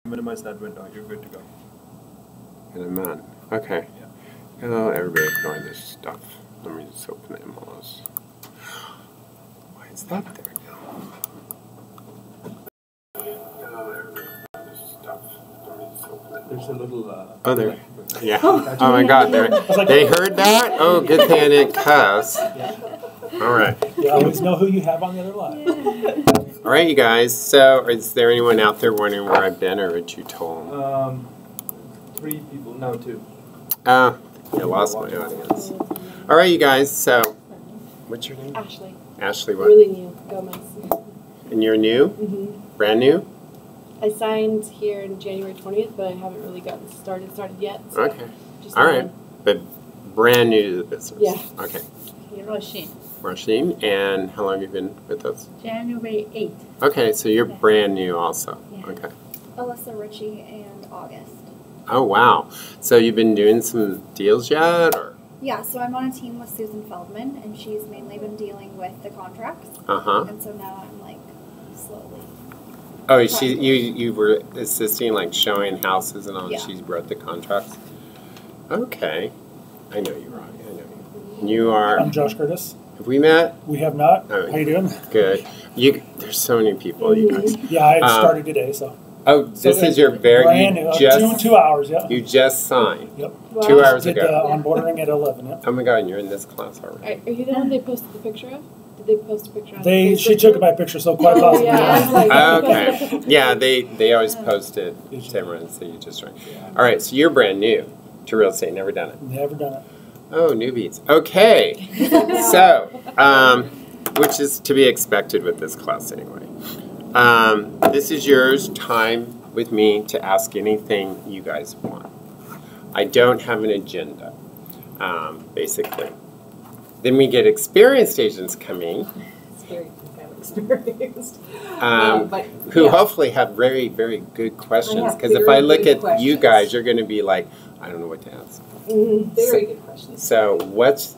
Minimize that window. You're good to go. And I'm on. Okay. Yeah. Hello, everybody. Ignore this stuff. Let me just open the MLS. Why is that there now? Hello, everybody. Ignore this stuff. Let me just open it. There's a little. Oh, there. Yeah. Oh my God. They heard that? Oh, good thing I didn't cuss. All right. You always know who you have on the other line. All right, you guys. So, is there anyone out there wondering where I've been, or what you told them? 3 people. No, 2. I lost my audience. All right, you guys. So, what's your name? Ashley. Ashley, what? Really new. Gomez. And you're new? Mm-hmm. Brand new? I signed here in January 20th, but I haven't really gotten started yet. So Okay. just All right. But brand new to the business. Yeah. Okay. Roisin. Roisin, and how long have you been with us? January 8th. Okay, so you're brand new also. Yeah. Okay. Alyssa Ritchie and August. Oh, wow. So you've been doing some deals yet, or? Yeah, so I'm on a team with Susan Feldman, and she's mainly been dealing with the contracts. Uh-huh. And so now I'm like slowly. Oh, you were assisting, like showing houses and all, Yeah. she wrote the contracts? Okay. I know you, Ronnie. I know you. You are, I'm Josh Curtis. have we met? We have not. Oh, How you doing? Good. There's so many people, you guys. Yeah, I started today, so. Oh, this is your Brand new. Two hours, yeah. You just signed. Yep. Wow. 2 hours Did ago. onboarding at 11, yep. Oh my God, you're in this class already. Are you the one they posted the picture of? Did they post a picture on She Facebook took group? my picture, so quite possibly. Yeah, I was like, Okay. Yeah, they always post it to everyone, so you just joined. All right, so you're brand new to real estate, never done it. Never done it. Oh, newbies. Okay. So, which is to be expected with this class anyway. This is yours, time with me to ask anything you guys want. I don't have an agenda, basically. Then we get experienced agents coming. Very experienced. Who hopefully have very, very good questions. Because if I look at you guys, you're going to be like, I don't know what to ask. Very good questions. So what's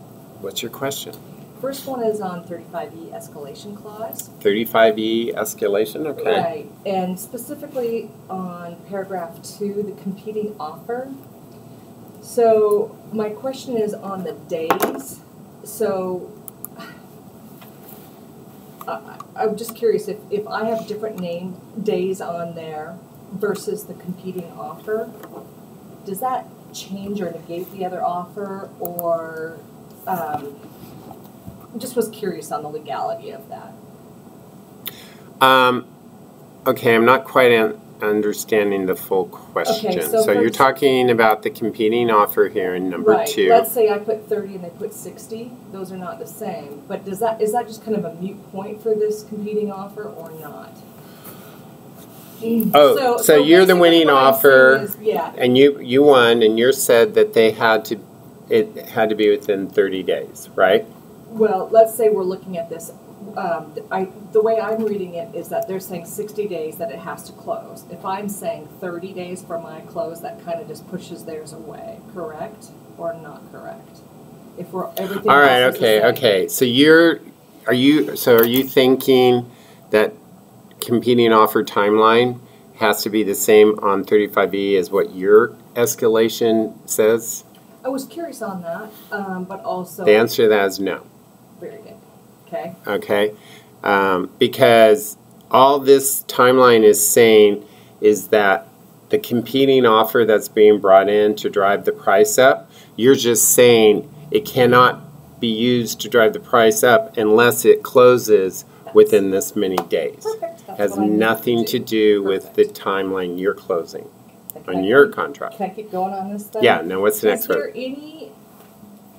your question? First one is on 35E escalation clause. 35E escalation, okay. Right, and specifically on paragraph 2, the competing offer. So my question is on the days. So I'm just curious if I have different days on there versus the competing offer, does that change or negate the other offer, or just was curious on the legality of that. Okay, I'm not quite understanding the full question. Okay, so you're talking about the competing offer here in number 2. Let's say I put 30 and they put 60. Those are not the same. But is that just kind of a moot point for this competing offer or not? Oh, so you're the winning offer, yeah. And you won, and you said that it had to be within 30 days, right? Well, let's say we're looking at this. The way I'm reading it is that they're saying 60 days that it has to close. If I'm saying 30 days for my close, that kind of just pushes theirs away. Correct or not correct? If we're everything. All right. Okay. So are you thinking that competing offer timeline has to be the same on 35E as what your escalation says? I was curious on that, but also. The answer to that is no. Very good. Okay. Okay. Because all this timeline is saying is that the competing offer that's being brought in to drive the price up, you're just saying it cannot be used to drive the price up unless it closes within this many days. Perfect. Has nothing to do with the timeline you're closing on your contract. Can I keep going on this then? Yeah, now what's the next one? Is there any,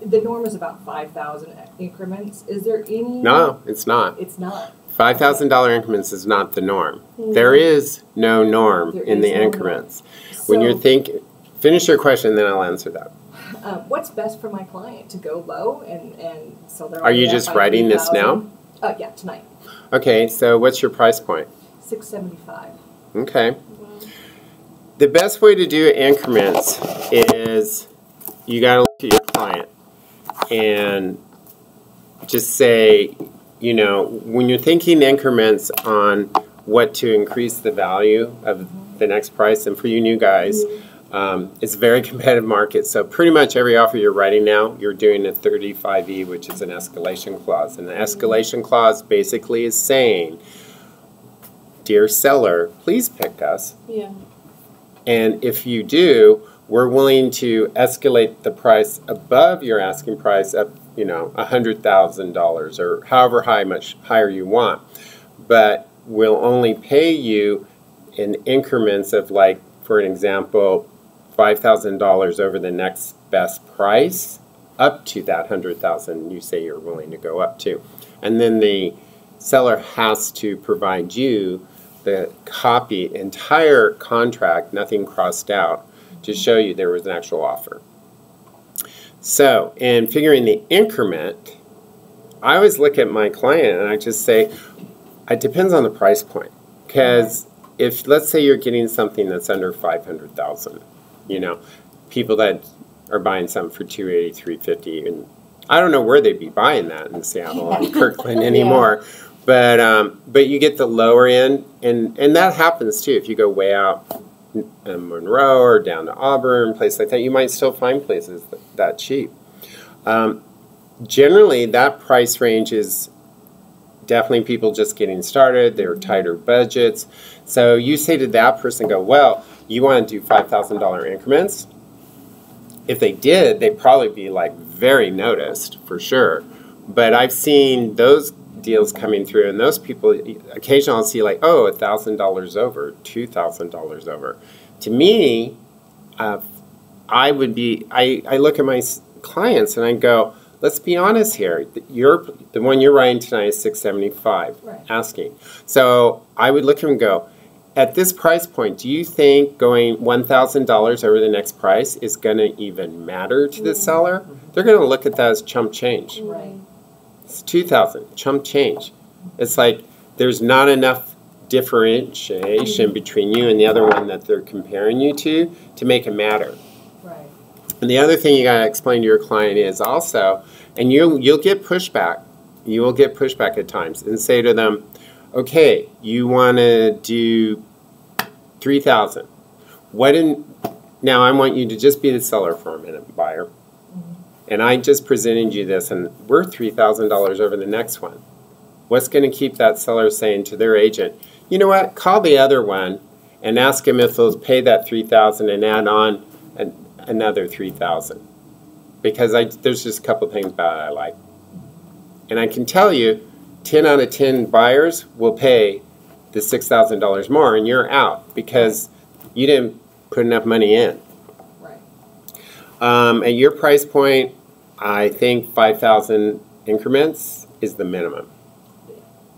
the norm is about 5,000 increments. Is there any? No, it's not. It's not. $5,000 increments is not the norm. There is no norm in the increments. When you're thinking, finish your question, then I'll answer that. What's best for my client? To go low and so they're. Are you just writing this now? Yeah, tonight. Okay, so what's your price point? $675. Okay. The best way to do increments is you got to look at your client and just say, you know, when you're thinking increments on what to increase the value of the next price. And for you new guys, it's a very competitive market. So pretty much every offer you're writing now, you're doing a 35E, which is an escalation clause. And the escalation clause basically is saying, dear seller, please pick us. Yeah. And if you do, we're willing to escalate the price above your asking price up, you know, $100,000 or however much higher you want. But we'll only pay you in increments of, like, for an example, $5,000 over the next best price up to that $100,000 you say you're willing to go up to. And then the seller has to provide you the copy, entire contract, nothing crossed out, to show you there was an actual offer. So, in figuring the increment, I always look at my client and I just say, it depends on the price point. Because if, let's say you're getting something that's under $500,000, you know, people that are buying something for $280,000, $350,000, and I don't know where they'd be buying that in Seattle or Kirkland anymore. But you get the lower end, and that happens too. If you go way out in Monroe or down to Auburn, places like that, you might still find places that cheap. Generally, that price range is definitely people just getting started. They're tighter budgets. So you say to that person, go, well, you want to do $5,000 increments? If they did, they'd probably be like very noticed for sure. But I've seen those deals coming through, and those people, occasionally I'll see like, oh, $1,000 over, $2,000 over. To me, I look at my clients and I go, let's be honest here. The one you're writing tonight is $675, asking. So I would look at him and go, at this price point, do you think going $1,000 over the next price is going to even matter to the seller? They're going to look at that as chump change. Right. It's $2,000, chump change. It's like there's not enough differentiation between you and the other one that they're comparing you to make it matter. Right. And the other thing you got to explain to your client is also, and you'll get pushback. You will get pushback at times, and say to them, okay, you want to do $3,000. Now I want you to just be the seller for a minute, buyer. And I just presented you this, and we're $3,000 over the next one. What's going to keep that seller saying to their agent, you know what, call the other one and ask him if they'll pay that $3,000 and add on another $3,000. Because there's just a couple things about it I like. And I can tell you, 10 out of 10 buyers will pay the $6,000 more, and you're out because you didn't put enough money in. Right. At your price point, I think 5,000 increments is the minimum.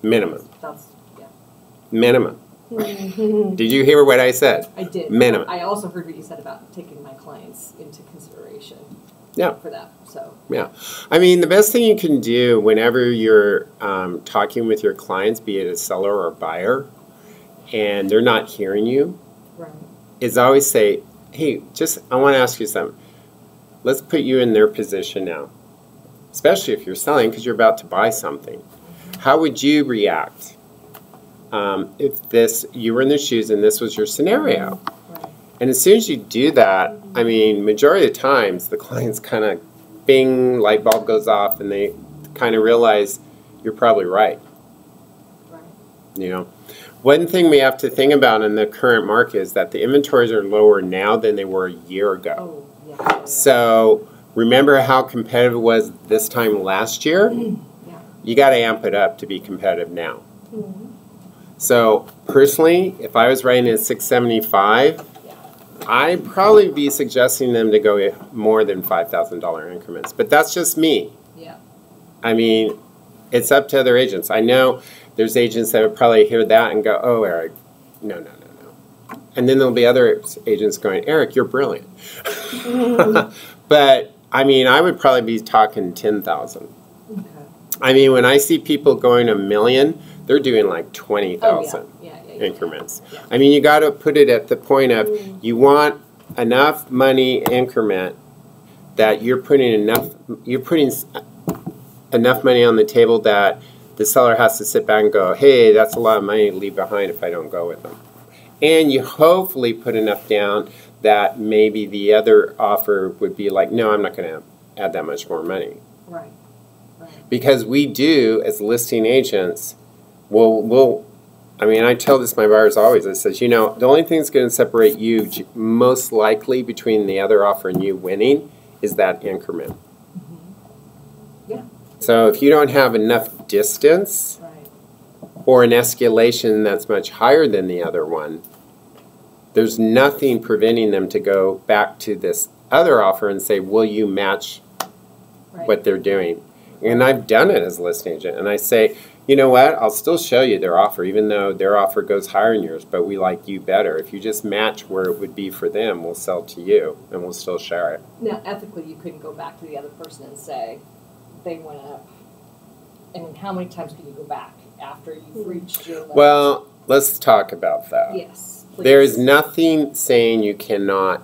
Minimum. That's, yeah. Minimum. Did you hear what I said? I did. Minimum. I also heard what you said about taking my clients into consideration. Yeah. For that. So. Yeah. I mean, the best thing you can do whenever you're talking with your clients, be it a seller or a buyer, and they're not hearing you, is always say, hey, I want to ask you something. Let's put you in their position now, especially if you're selling because you're about to buy something. How would you react if you were in their shoes and this was your scenario? Right. And as soon as you do that, I mean, majority of the times the clients kind of, bing, light bulb goes off, and they kind of realize you're probably right. Right. You know, one thing we have to think about in the current market is that the inventories are lower now than they were a year ago. Oh, yeah. So remember how competitive it was this time last year? Yeah. You got to amp it up to be competitive now. So personally, if I was writing at $675, I'd probably be suggesting them to go more than $5,000 increments. But that's just me. Yeah. I mean, it's up to other agents. I know there's agents that would probably hear that and go, oh, Eric, no. And then there'll be other agents going, Eric, you're brilliant. But, I mean, I would probably be talking 10,000. Okay. I mean, when I see people going $1 million, they're doing like 20,000 increments. Yeah. I mean, you got to put it at the point of you want enough money increment that you're putting enough money on the table that the seller has to sit back and go, hey, that's a lot of money to leave behind if I don't go with them. And you hopefully put enough down that maybe the other offer would be like, no, I'm not going to add that much more money. Right. Because we do, as listing agents, I tell this to my buyers always. I says, the only thing that's going to separate you most likely between the other offer and you winning is that increment. Mm-hmm. Yeah. So if you don't have enough distance or an escalation that's much higher than the other one, there's nothing preventing them to go back to this other offer and say, will you match what they're doing? And I've done it as a listing agent. And I say, you know what, I'll still show you their offer, even though their offer goes higher than yours, but we like you better. If you just match where it would be for them, we'll sell to you, and we'll still share it. Now, ethically, you couldn't go back to the other person and say, they went up. I mean, how many times can you go back after you've reached your limit? Well, let's talk about that. Yes, please. There is nothing saying you cannot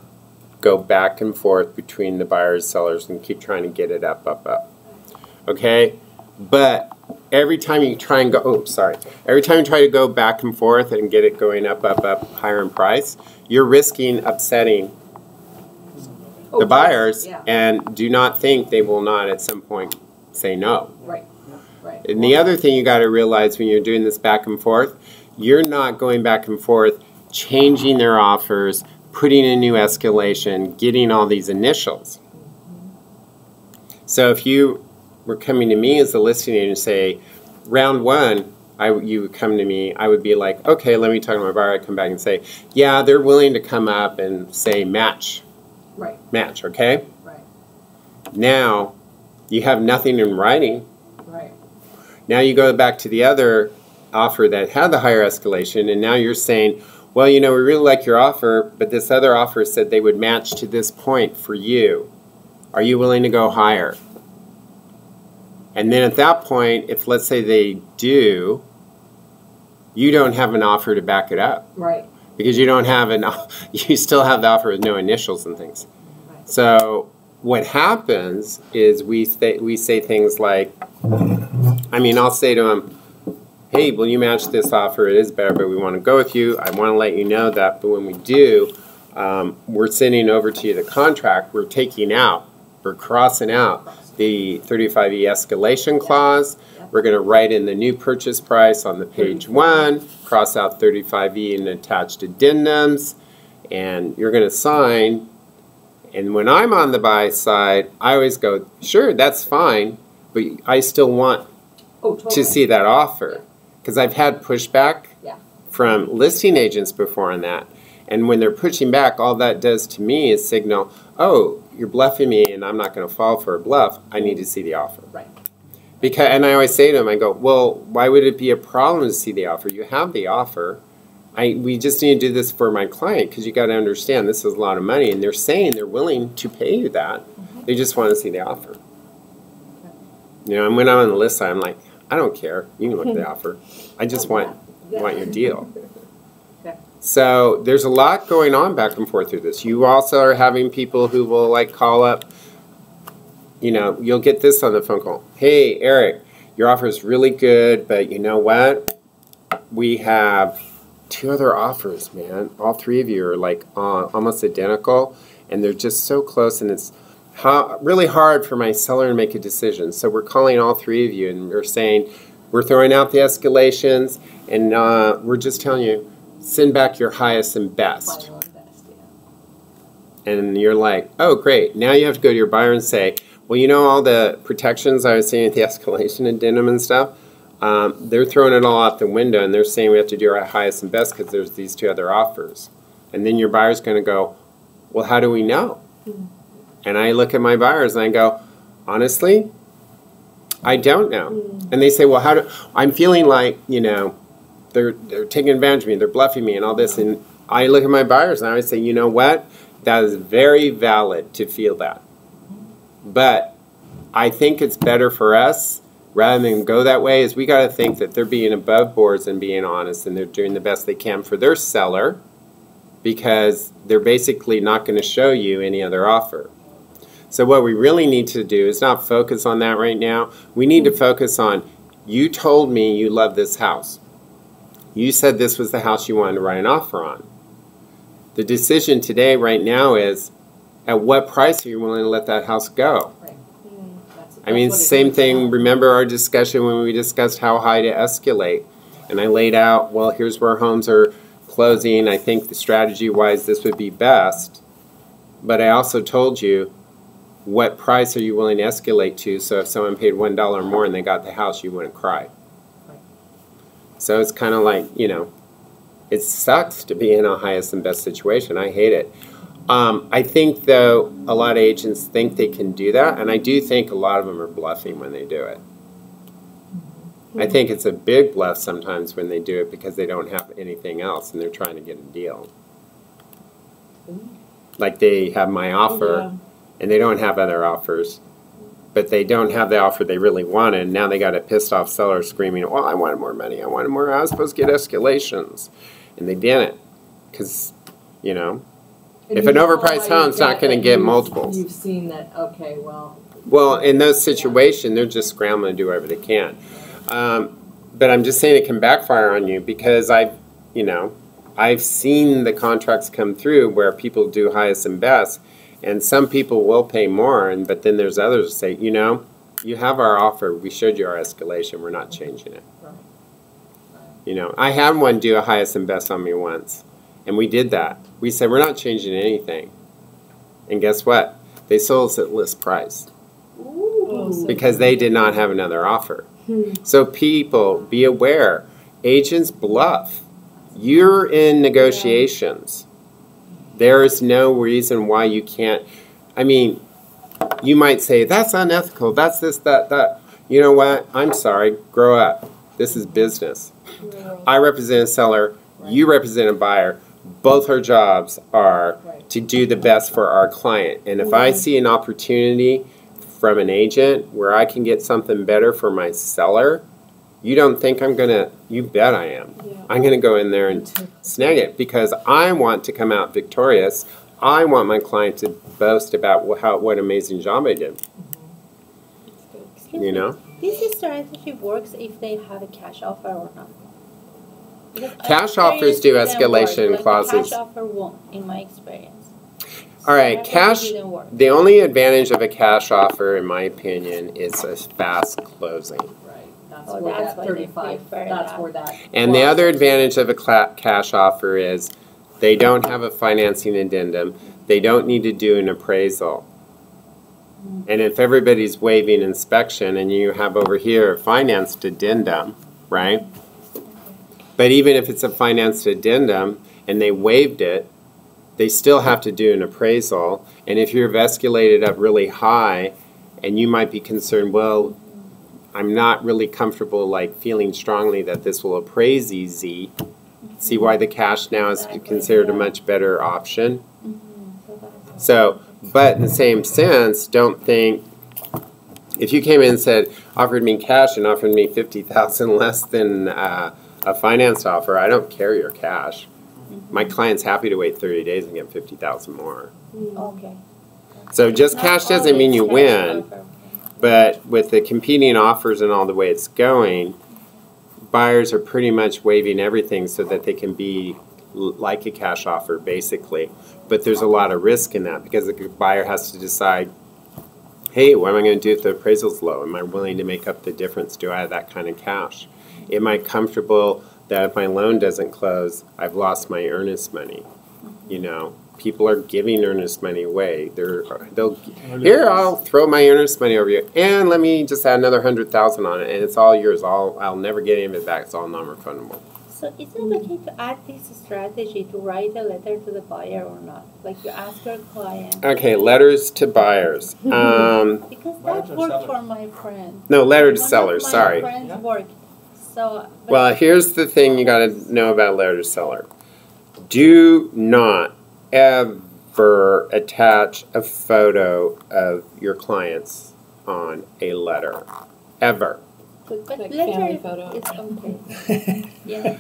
go back and forth between the buyers, sellers, and keep trying to get it up. Okay? But every time you try and go, every time you try to go back and forth and get it going up, higher in price, you're risking upsetting the buyers, and do not think they will not at some point say no. Right. And the other thing you got to realize when you're doing this back and forth, you're not going back and forth, changing their offers, putting a new escalation, getting all these initials. So if you were coming to me as a listing agent and say, round one, you would come to me, I would be like, okay, let me talk to my buyer. I'd come back and say, yeah, they're willing to come up and say match. Match, okay? Now, you have nothing in writing. Now you go back to the other offer that had the higher escalation, and now you're saying, well, we really like your offer, but this other offer said they would match to this point for you. Are you willing to go higher? And then at that point, if let's say they do, you don't have an offer to back it up. Because you don't have you still have the offer with no initials and things. So what happens is we say things like, I'll say to them, hey, will you match this offer? It is better, but we want to go with you. I want to let you know that, but when we do, we're sending over to you the contract. We're crossing out the 35E escalation clause. We're going to write in the new purchase price on the page 1, cross out 35E and attached addendums, and you're going to sign. And when I'm on the buy side, I always go, sure, that's fine, but I still want to see that offer. Because I've had pushback from listing agents before on that. And when they're pushing back, all that does to me is signal, oh, you're bluffing me and I'm not going to fall for a bluff. I need to see the offer. And I always say to them, I go, well, why would it be a problem to see the offer? You have the offer. We just need to do this for my client because you got to understand this is a lot of money. And they're saying they're willing to pay you that. They just want to see the offer. And when I'm on the list side, I'm like, I don't care. You can look at the offer. I just want your deal. So there's a lot going on back and forth through this. You also are having people who will call up. You'll get this on the phone call. Hey, Eric, your offer is really good, but you know what? We have 2 other offers, man. All 3 of you are almost identical, and they're just so close, and it's really hard for my seller to make a decision. So we're calling all 3 of you, and we're saying, we're throwing out the escalations, and we're just telling you, send back your highest and best. And you're like, oh, great. Now you have to go to your buyer and say, well, all the protections I was saying at the escalation addendum and stuff, they're throwing it all out the window, and they're saying we have to do our highest and best because there's these 2 other offers. And then your buyer's going to go, well, how do we know? And I look at my buyers and I go, honestly, I don't know. And they say, well, I'm feeling like, they're taking advantage of me, they're bluffing me and all this. And I look at my buyers and I say, you know what? That is very valid to feel that. But I think it's better for us, rather than go that way, is we got to think that they're being above boards and being honest, and they're doing the best they can for their seller, because they're basically not going to show you any other offer. So what we really need to do is not focus on that right now. We need to focus on, you told me you love this house. You said this was the house you wanted to write an offer on. The decision today, right now, is at what price are you willing to let that house go? Right. I mean, same thing. Remember our discussion when we discussed how high to escalate. And I laid out, well, here's where homes are closing. I think the strategy-wise, this would be best. But I also told you, what price are you willing to escalate to? So if someone paid $1 more and they got the house, you wouldn't cry. Right. So it's kind of like, you know, it sucks to be in a highest and best situation. I hate it. I think, though, a lot of agents think they can do that, and I do think a lot of them are bluffing when they do it. I think it's a big bluff sometimes when they do it because they don't have anything else and they're trying to get a deal. Like they have my offer and they don't have other offers, but they don't have the offer they really wanted, and now they got a pissed off seller screaming, well, I wanted more money, I wanted more, I was supposed to get escalations. And they didn't because, you know, if an overpriced home's not going to get multiples. You've seen that, okay, well. Well, in those situations, they're just scrambling to do whatever they can. But I'm just saying it can backfire on you because I've seen the contracts come through where people do highest and best, and some people will pay more, but then there's others who say, you know, you have our offer, we showed you our escalation, we're not changing it. Right. You know, I had one do a highest and best on me once, and we did that. We said, we're not changing anything. And guess what? They sold us at list price. Ooh. Because they did not have another offer. So people, be aware. Agents bluff. You're in negotiations. There is no reason why you can't. I mean, you might say, that's unethical. That's this, that. You know what? I'm sorry. Grow up. This is business. I represent a seller. You represent a buyer. Both our jobs are to do the best for our client. And if I see an opportunity from an agent where I can get something better for my seller, you don't think I'm going to, you bet I am. Yeah. I'm going to go in there and snag it because I want to come out victorious. I want my client to boast about what amazing job I did. Excuse You me, know? This strategy works if they have a cash offer or not. Because Cash I offers do experienced it didn't escalation work. Like, clauses. The cash offer won't, in my experience. All right, Strategy cash, didn't work. the only advantage of a cash offer, in my opinion, is a fast closing. Right, that's Oh, where that's that why they 35, prefer that's that. where that. And the clause other is. advantage of a cash offer is they don't have a financing addendum. They don't need to do an appraisal. And if everybody's waiving inspection and you have over here a financed addendum, right? But even if it's a financed addendum and they waived it, they still have to do an appraisal. And if you've escalated up really high and you might be concerned, well, I'm not really comfortable like feeling strongly that this will appraise easy. See why the cash now is considered a much better option? So, but in the same sense, don't think, if you came in and said, offered me cash and offered me $50,000 less than a financed offer, I don't carry your cash. My client's happy to wait 30 days and get $50,000 more. Okay. So just Not cash doesn't mean you always cash win, offer. but with the competing offers and all the way it's going, buyers are pretty much waiving everything so that they can be like a cash offer, basically. But there's a lot of risk in that because the buyer has to decide, hey, what am I going to do if the appraisal's low? Am I willing to make up the difference? Do I have that kind of cash? Am I comfortable that if my loan doesn't close, I've lost my earnest money? You know, people are giving earnest money away. Here, I'll throw my earnest money over you, and let me just add another $100,000 on it, and it's all yours. I'll never get any of it back. It's all non-refundable. So is it okay to add this strategy to write a letter to the buyer or not? Like you ask your client. Okay, letters to buyers. Because Letter that to worked seller. for my friend. No, letter to One sellers, of my sorry. friends Yeah. worked. So, but Well, here's the thing you got to know about letter to seller. Do not ever attach a photo of your clients on a letter. Ever. but Like letter family photo. is okay. Yeah.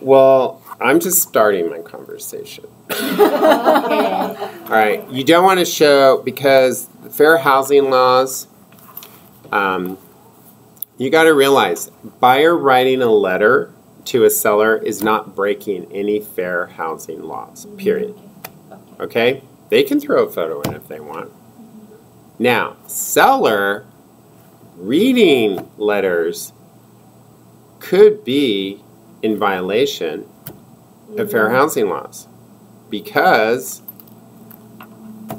Well, I'm just starting my conversation. Okay. All right, you don't want to show, because the fair housing laws, you got to realize, buyer writing a letter to a seller is not breaking any fair housing laws, period. Okay? They can throw a photo in if they want. Now, seller reading letters could be in violation of fair housing laws because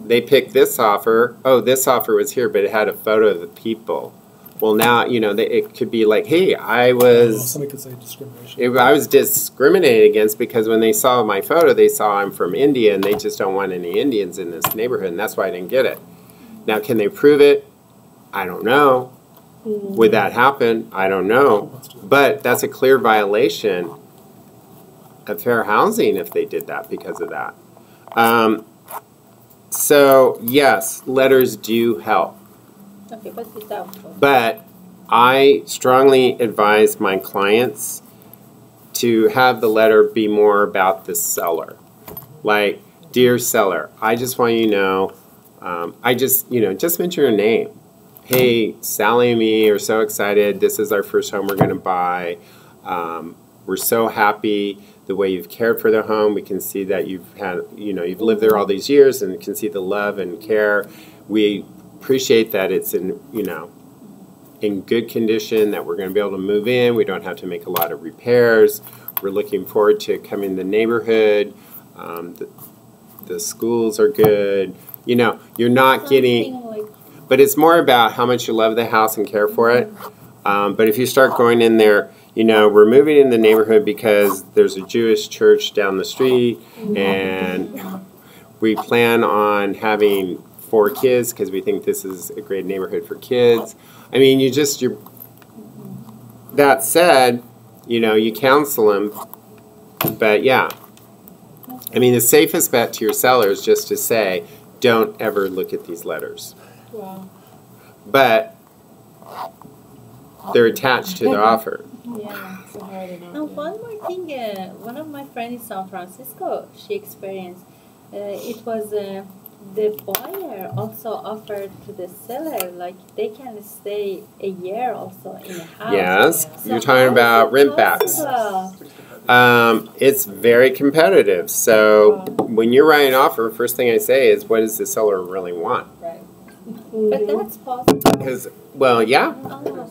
they picked this offer. Oh, this offer was here, but it had a photo of the people. Well, now, you know, it could be like, hey, I was Somebody could say discrimination. I was discriminated against because when they saw my photo, they saw I'm from India and they just don't want any Indians in this neighborhood, and that's why I didn't get it. Now, can they prove it? I don't know. Would that happen? I don't know. But that's a clear violation of fair housing if they did that because of that. So, yes, letters do help. Okay, but it's doubtful. But I strongly advise my clients to have the letter be more about the seller. Like, dear seller, I just want you to know, just mention your name. Hey, Sally and me are so excited. This is our first home we're going to buy. We're so happy the way you've cared for the home. We can see that you've lived there all these years and can see the love and care. We appreciate that it's in good condition, that we're going to be able to move in. We don't have to make a lot of repairs. We're looking forward to coming to the neighborhood. The schools are good. You know, you're not getting, but it's more about how much you love the house and care for it. But if you start going in there, you know, we're moving in the neighborhood because there's a Jewish church down the street, and we plan on having 4 kids because we think this is a great neighborhood for kids. I mean, that said, you know, you counsel them, but yeah. I mean, the safest bet to your seller is just to say, don't ever look at these letters. Wow. But they're attached to the offer. Yeah. So hard enough. And one more thing, one of my friends in San Francisco, she experienced, it was the buyer also offered to the seller, like they can stay a year also in a house. Yes, So you're talking how about is it rent backs. possible? It's very competitive. So when you're writing an offer, first thing I say is, what does the seller really want? Right. But that's possible. Because, well, yeah. Oh.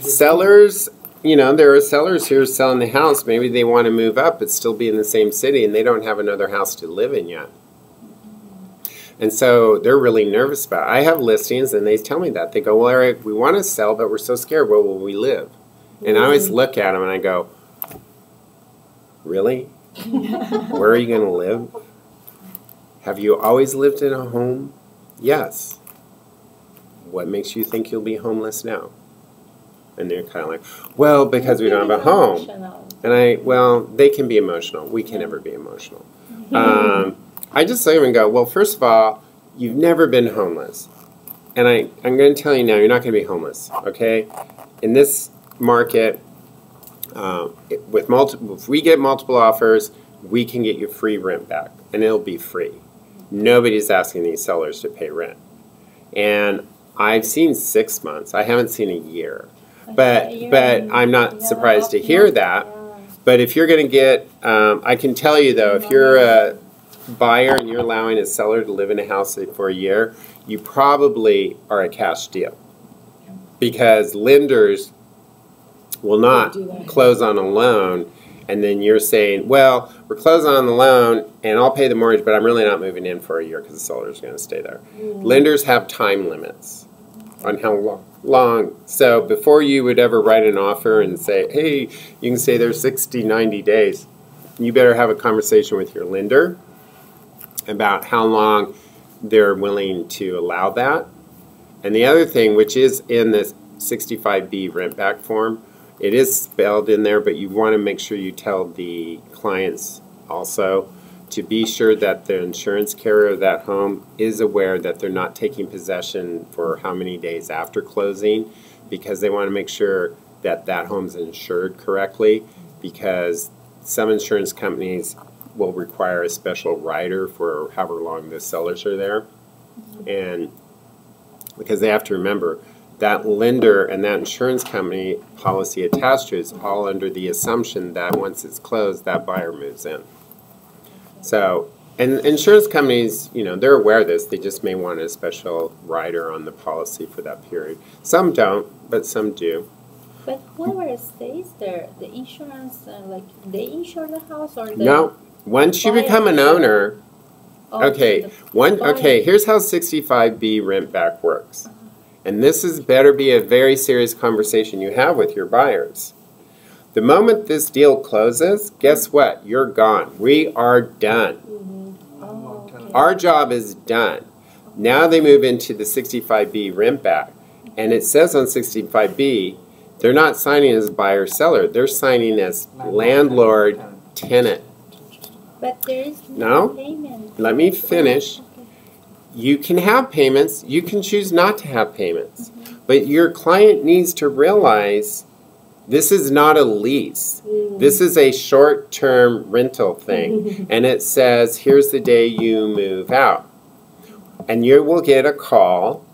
Sellers, you know, there are sellers here selling the house. Maybe they want to move up but still be in the same city, and they don't have another house to live in yet. And so they're really nervous about it. I have listings, and they tell me that. They go, well, Eric, we want to sell, but we're so scared. Where will we live? And I always look at them, and I go, really? Where are you going to live? Have you always lived in a home? Yes. What makes you think you'll be homeless now? And they're kind of like, well, because we don't have a home. And well, they can be emotional. We can never be emotional. I just say and go, well, first of all, you've never been homeless. And I'm going to tell you now, you're not going to be homeless, okay? In this market, if we get multiple offers, we can get you free rent back, and it'll be free. Nobody's asking these sellers to pay rent. And I've seen 6 months. I haven't seen a year. But I'm not surprised to hear that. But if you're going to get, I can tell you, though, if you're a buyer and you're allowing a seller to live in a house for a year, you probably are a cash deal. Because lenders will not close on a loan, and then you're saying, well, we're closing on the loan, and I'll pay the mortgage, but I'm really not moving in for a year because the seller's going to stay there. Lenders have time limits on how long. So before you would ever write an offer and say, hey, you can stay there 60, 90 days, you better have a conversation with your lender about how long they're willing to allow that. And the other thing, which is in the 65B rent back form, it is spelled in there, but you want to make sure you tell the clients also to be sure that the insurance carrier of that home is aware that they're not taking possession for how many days after closing, because they want to make sure that that home's insured correctly, because some insurance companies will require a special rider for however long the sellers are there. And because they have to remember, that lender and that insurance company policy attached to it is all under the assumption that once it's closed, that buyer moves in. So, and insurance companies, you know, they're aware of this. They just may want a special rider on the policy for that period. Some don't, but some do. But whoever stays there, the insurance, like, they insure the house or the... No, once you become an owner, okay, here's how 65B rent back works. And this is better be a very serious conversation you have with your buyers. The moment this deal closes, guess what? You're gone. We are done. Our job is done. Now they move into the 65B rent back. And it says on 65B, they're not signing as buyer-seller. They're signing as landlord-tenant. But there is no payment. Let me finish. You can have payments. You can choose not to have payments. But your client needs to realize this is not a lease. This is a short-term rental thing. And it says, here's the day you move out. And you will get a call.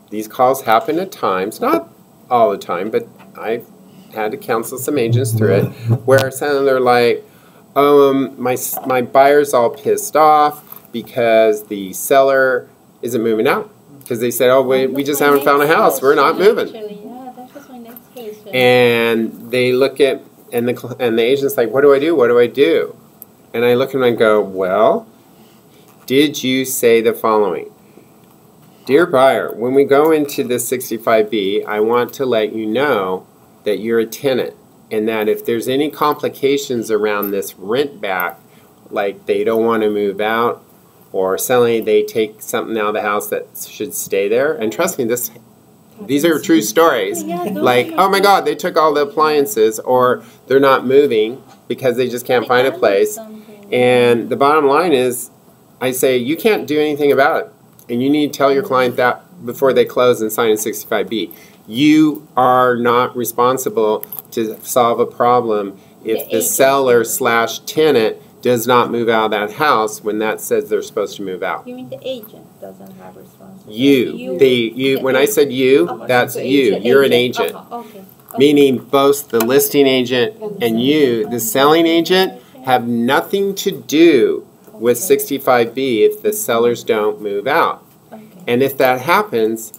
These calls happen at times, not all the time, but I've had to counsel some agents through it, where they're like, my buyer's all pissed off because the seller isn't moving out. Because they said, oh, we just haven't found a house. We're not moving. Yeah, that was my next question. And they look at, and the agent's like, what do I do? What do I do? And I look at them and go, well, did you say the following? Dear buyer, when we go into the 65B, I want to let you know that you're a tenant and that if there's any complications around this rent back, like they don't want to move out or suddenly they take something out of the house that should stay there. And trust me, these are true stories. Like, oh my God, they took all the appliances, or they're not moving because they just can't find a place. And the bottom line is, I say, you can't do anything about it. And you need to tell your client that before they close and sign a 65B. You are not responsible to solve a problem if the seller / tenant does not move out of that house when that says they're supposed to move out. You mean the agent doesn't have responsibility? You. When I said you, that's you. You're an agent. Okay. Meaning both the listing agent and you, the selling agent, have nothing to do with 65B if the sellers don't move out. And if that happens,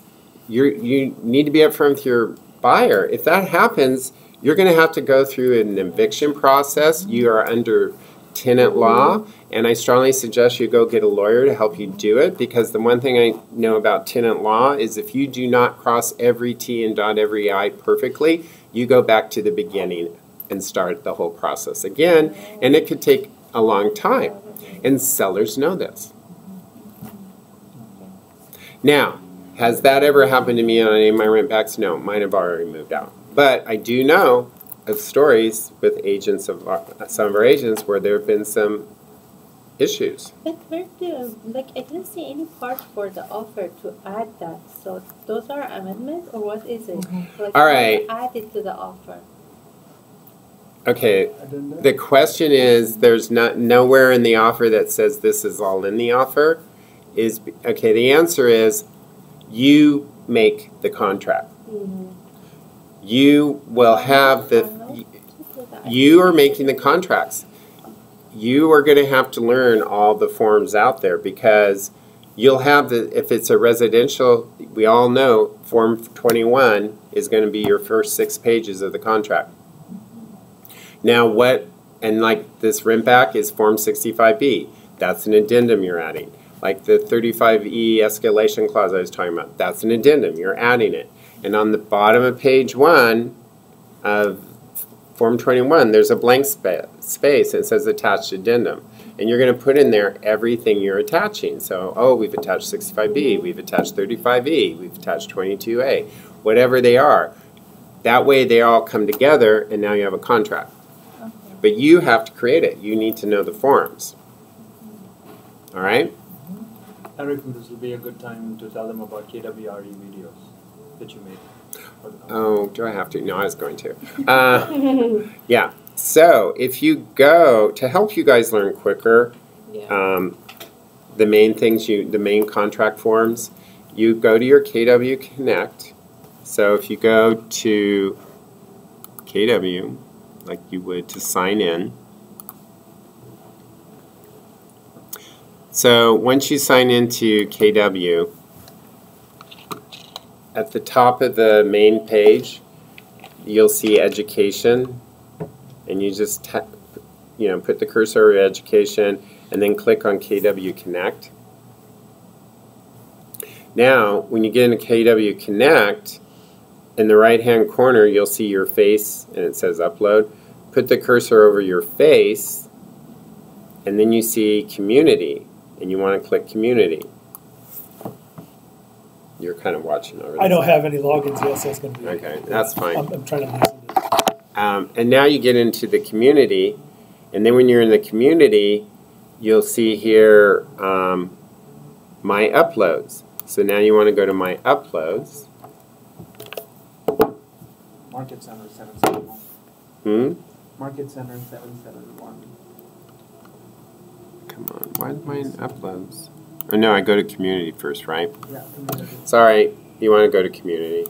you need to be upfront with your buyer. If that happens, you're going to have to go through an eviction process. You are under tenant law, and I strongly suggest you go get a lawyer to help you do it, because the one thing I know about tenant law is if you do not cross every T and dot every I perfectly, you go back to the beginning and start the whole process again, and it could take a long time. And sellers know this. Now, has that ever happened to me on any of my rent backs? No, mine have already moved out. But I do know of stories with agents of some of our agents where there have been some issues. But where I didn't see any part for the offer to add that. So those are amendments, or what is it? Like, all right. Add it to the offer. Okay, the question is, there's nowhere in the offer that says this is all in the offer. Okay, the answer is, you make the contract. You will have you are making the contracts. You are going to have to learn all the forms out there, because you'll have if it's a residential, we all know Form 21 is going to be your first 6 pages of the contract. Now like this rent back is Form 65B. That's an addendum you're adding. Like the 35E escalation clause I was talking about, that's an addendum, you're adding it. And on the bottom of page 1 of Form 21, there's a blank space, and it says attached addendum. And you're going to put in there everything you're attaching. So, oh, we've attached 65B, we've attached 35E, we've attached 22A, whatever they are. That way they all come together, and now you have a contract. Okay. But you have to create it. You need to know the forms. All right? I reckon this will be a good time to tell them about KWRE videos that you made. Oh, do I have to? No, I was going to. Yeah. So if you go, to help you guys learn quicker, the main things, the main contract forms, you go to your KW Connect So if you go to KW, like you would to sign in, so once you sign into KW, at the top of the main page, you'll see education, and you just put the cursor over education, and then click on KW Connect. Now, when you get into KW Connect, in the right-hand corner, you'll see your face, and it says Upload. Put the cursor over your face, and then you see Community, and you want to click Community. You're kind of watching over there. I don't have any logins yet, so it's going to be okay. That's fine. I'm trying to listen to this. And now you get into the community, and then when you're in the community, you'll see here My Uploads. So now you want to go to My Uploads. Market Center 771. Market Center 771. Come on, why is mine Uploads? Oh no, I go to community first, right? Yeah, community. Sorry, you want to go to community.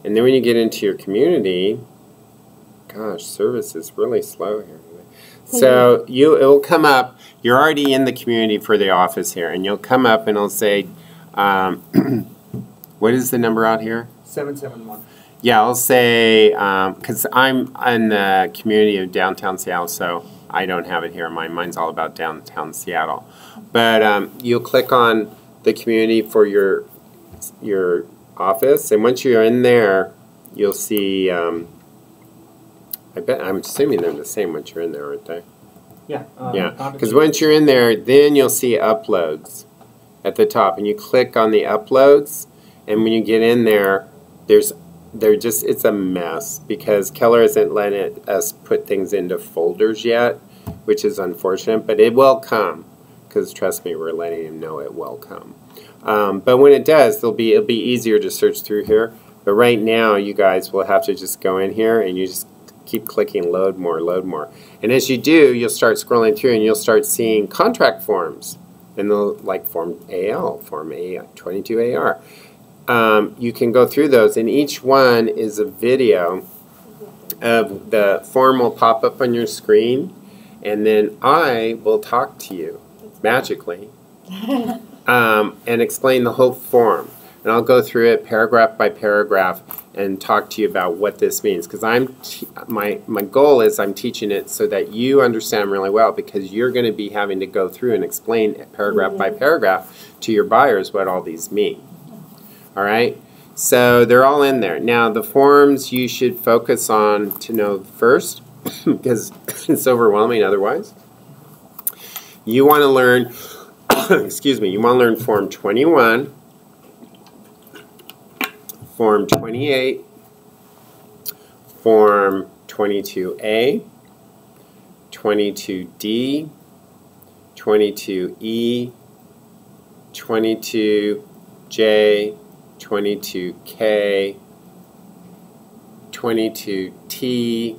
And then when you get into your community, gosh, service is really slow here. So it'll come up, you're already in the community for the office here, and you'll come up and it'll say, what is the number out here? 771. Yeah, I'll say, because I'm in the community of downtown Seattle, so I don't have it here. Mine's all about downtown Seattle. But you'll click on the community for your office, and once you're in there, you'll see, I'm assuming they're the same once you're in there, aren't they? Yeah. Yeah, because once you're in there, then you'll see Uploads at the top, and you click on the Uploads, and when you get in there, it's a mess because Keller isn't letting us put things into folders yet, which is unfortunate, but it will come because trust me, we're letting him know it will come. But when it does, it'll be easier to search through here. But right now, you guys will have to just go in here and you just keep clicking load more, load more. And as you do, you'll start scrolling through and you'll start seeing contract forms. And they'll like Form AL, Form A22AR. You can go through those, and each one is a video of the form will pop up on your screen, and then I will talk to you magically and explain the whole form. And I'll go through it paragraph by paragraph and talk to you about what this means. Because my goal is I'm teaching it so that you understand really well, because you're going to be having to go through and explain paragraph by paragraph to your buyers what all these mean. All right, so they're all in there. Now, the forms you should focus on to know first, because it's overwhelming otherwise. You want to learn, excuse me, you want to learn Form 21, Form 28, Form 22A, 22D, 22E, 22J, 22K, 22T,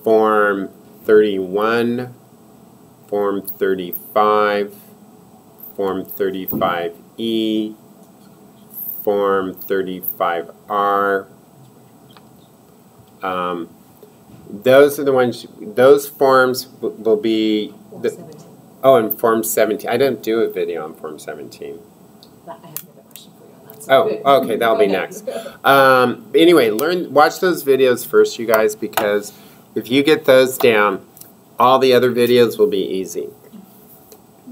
Form 31, Form 35, Form 35E, Form 35R. Those are the ones, those forms will be, and Form 17. I didn't do a video on Form 17. I have another question for you on that. Oh, okay, that'll be next. Anyway, watch those videos first, you guys, because if you get those down, all the other videos will be easy.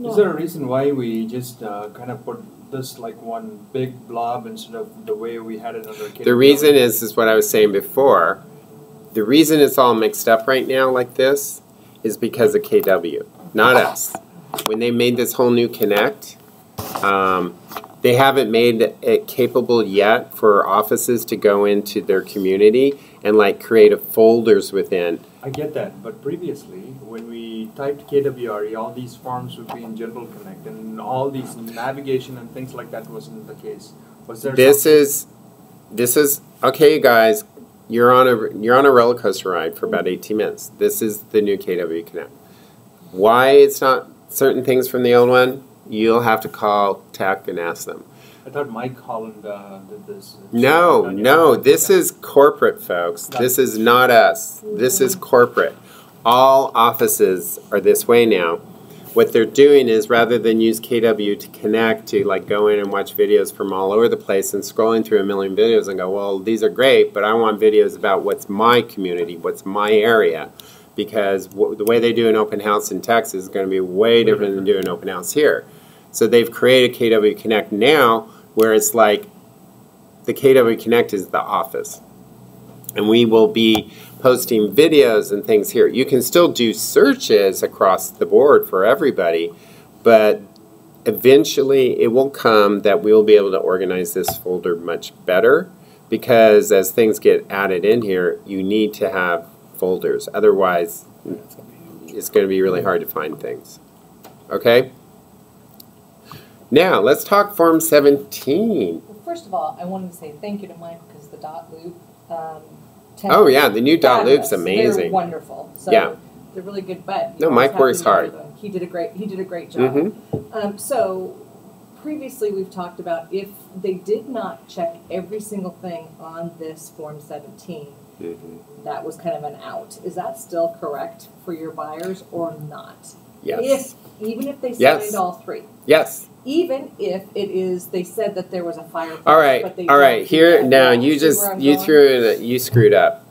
Is there a reason why we just kind of put this like one big blob instead of the way we had it under KW? The reason is what I was saying before. The reason it's all mixed up right now like this is because of KW, not us. When they made this whole new Connect, they haven't made it capable yet for offices to go into their community and like create folders within. I get that, but previously when we typed KWRE, all these forms would be in General Connect, and all these navigation and things like that wasn't the case. Was there? This is okay, you guys. You're on a roller coaster ride for about 18 minutes. This is the new KW Connect. Why it's not certain things from the old one? You'll have to call tech and ask them. I thought Mike Holland did this. No, no, this is corporate, folks. This is not us. This is corporate. All offices are this way now. What they're doing is, rather than use KW to connect, to like go in and watch videos from all over the place and scrolling through a million videos and go, well, these are great, but I want videos about what's my community, what's my area. Because the way they do an open house in Texas is going to be way different than doing an open house here. So they've created KW Connect now, where it's like the KW Connect is the office. And we will be posting videos and things here. You can still do searches across the board for everybody, but eventually it will come that we will be able to organize this folder much better, because as things get added in here, you need to have folders. Otherwise, it's going to be really hard to find things. Okay? Now, let's talk Form 17. Well, first of all, I wanted to say thank you to Mike because the dot loop. Oh yeah, the new dot loop's They're amazing. wonderful. So Yeah. they're really good. But No, Mike works hard. He did a great job. So previously we've talked about if they did not check every single thing on this Form 17, that was kind of an out. Is that still correct for your buyers or not? Yes. Even if they Yes. signed all three. Yes. Even if it is, they said that there was a fire. All right. But they All right. don't Here do that. now, See you where I'm you going? threw in you screwed up.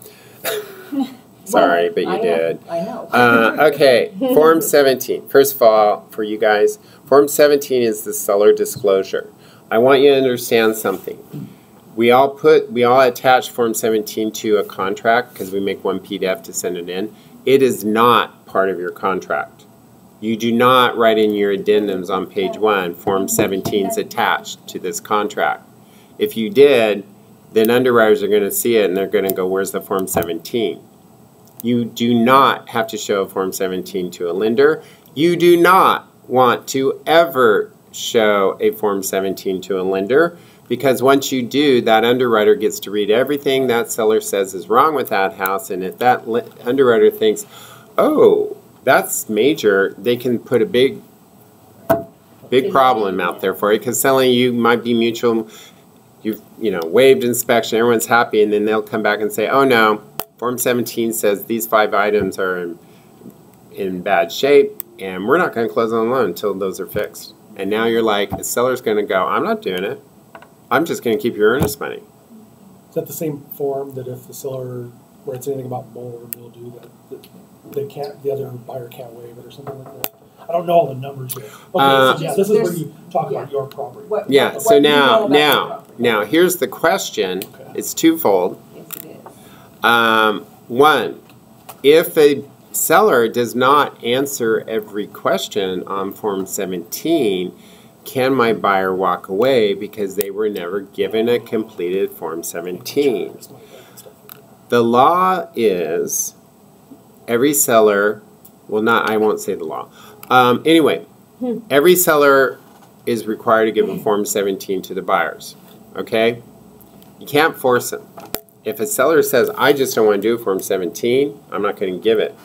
Sorry, Well, but you I know, did. I know. Okay, Form 17. First of all, for you guys, Form 17 is the seller disclosure. I want you to understand something. We all attach Form 17 to a contract because we make one PDF to send it in. It is not part of your contract. You do not write in your addendums on page 1, Form 17 is attached to this contract. If you did, then underwriters are going to see it and they're going to go, where's the Form 17? You do not have to show a Form 17 to a lender. You do not want to ever show a Form 17 to a lender, because once you do, that underwriter gets to read everything that seller says is wrong with that house, and if that underwriter thinks, oh, that's major, they can put a big problem out there for you, because selling you might be mutual. You've waived inspection, everyone's happy, and then they'll come back and say, oh no, Form 17 says these 5 items are in bad shape, and we're not going to close on the loan until those are fixed. And now you're like, the seller's going to go, I'm not doing it. I'm just going to keep your earnest money. Is that the same form that if the seller writes anything about mold or mildew that they can't, the other buyer can't waive it or something like that? I don't know all the numbers yet. Okay, so yeah, this is where you talk about your property. Yeah, so now here's the question. Okay. It's twofold. Yes, it is. One, if a seller does not answer every question on Form 17, can my buyer walk away because they were never given a completed Form 17? The law is every seller, well, not, I won't say the law. Anyway, every seller is required to give a Form 17 to the buyers, okay? You can't force them. If a seller says, I just don't want to do a Form 17, I'm not going to give it,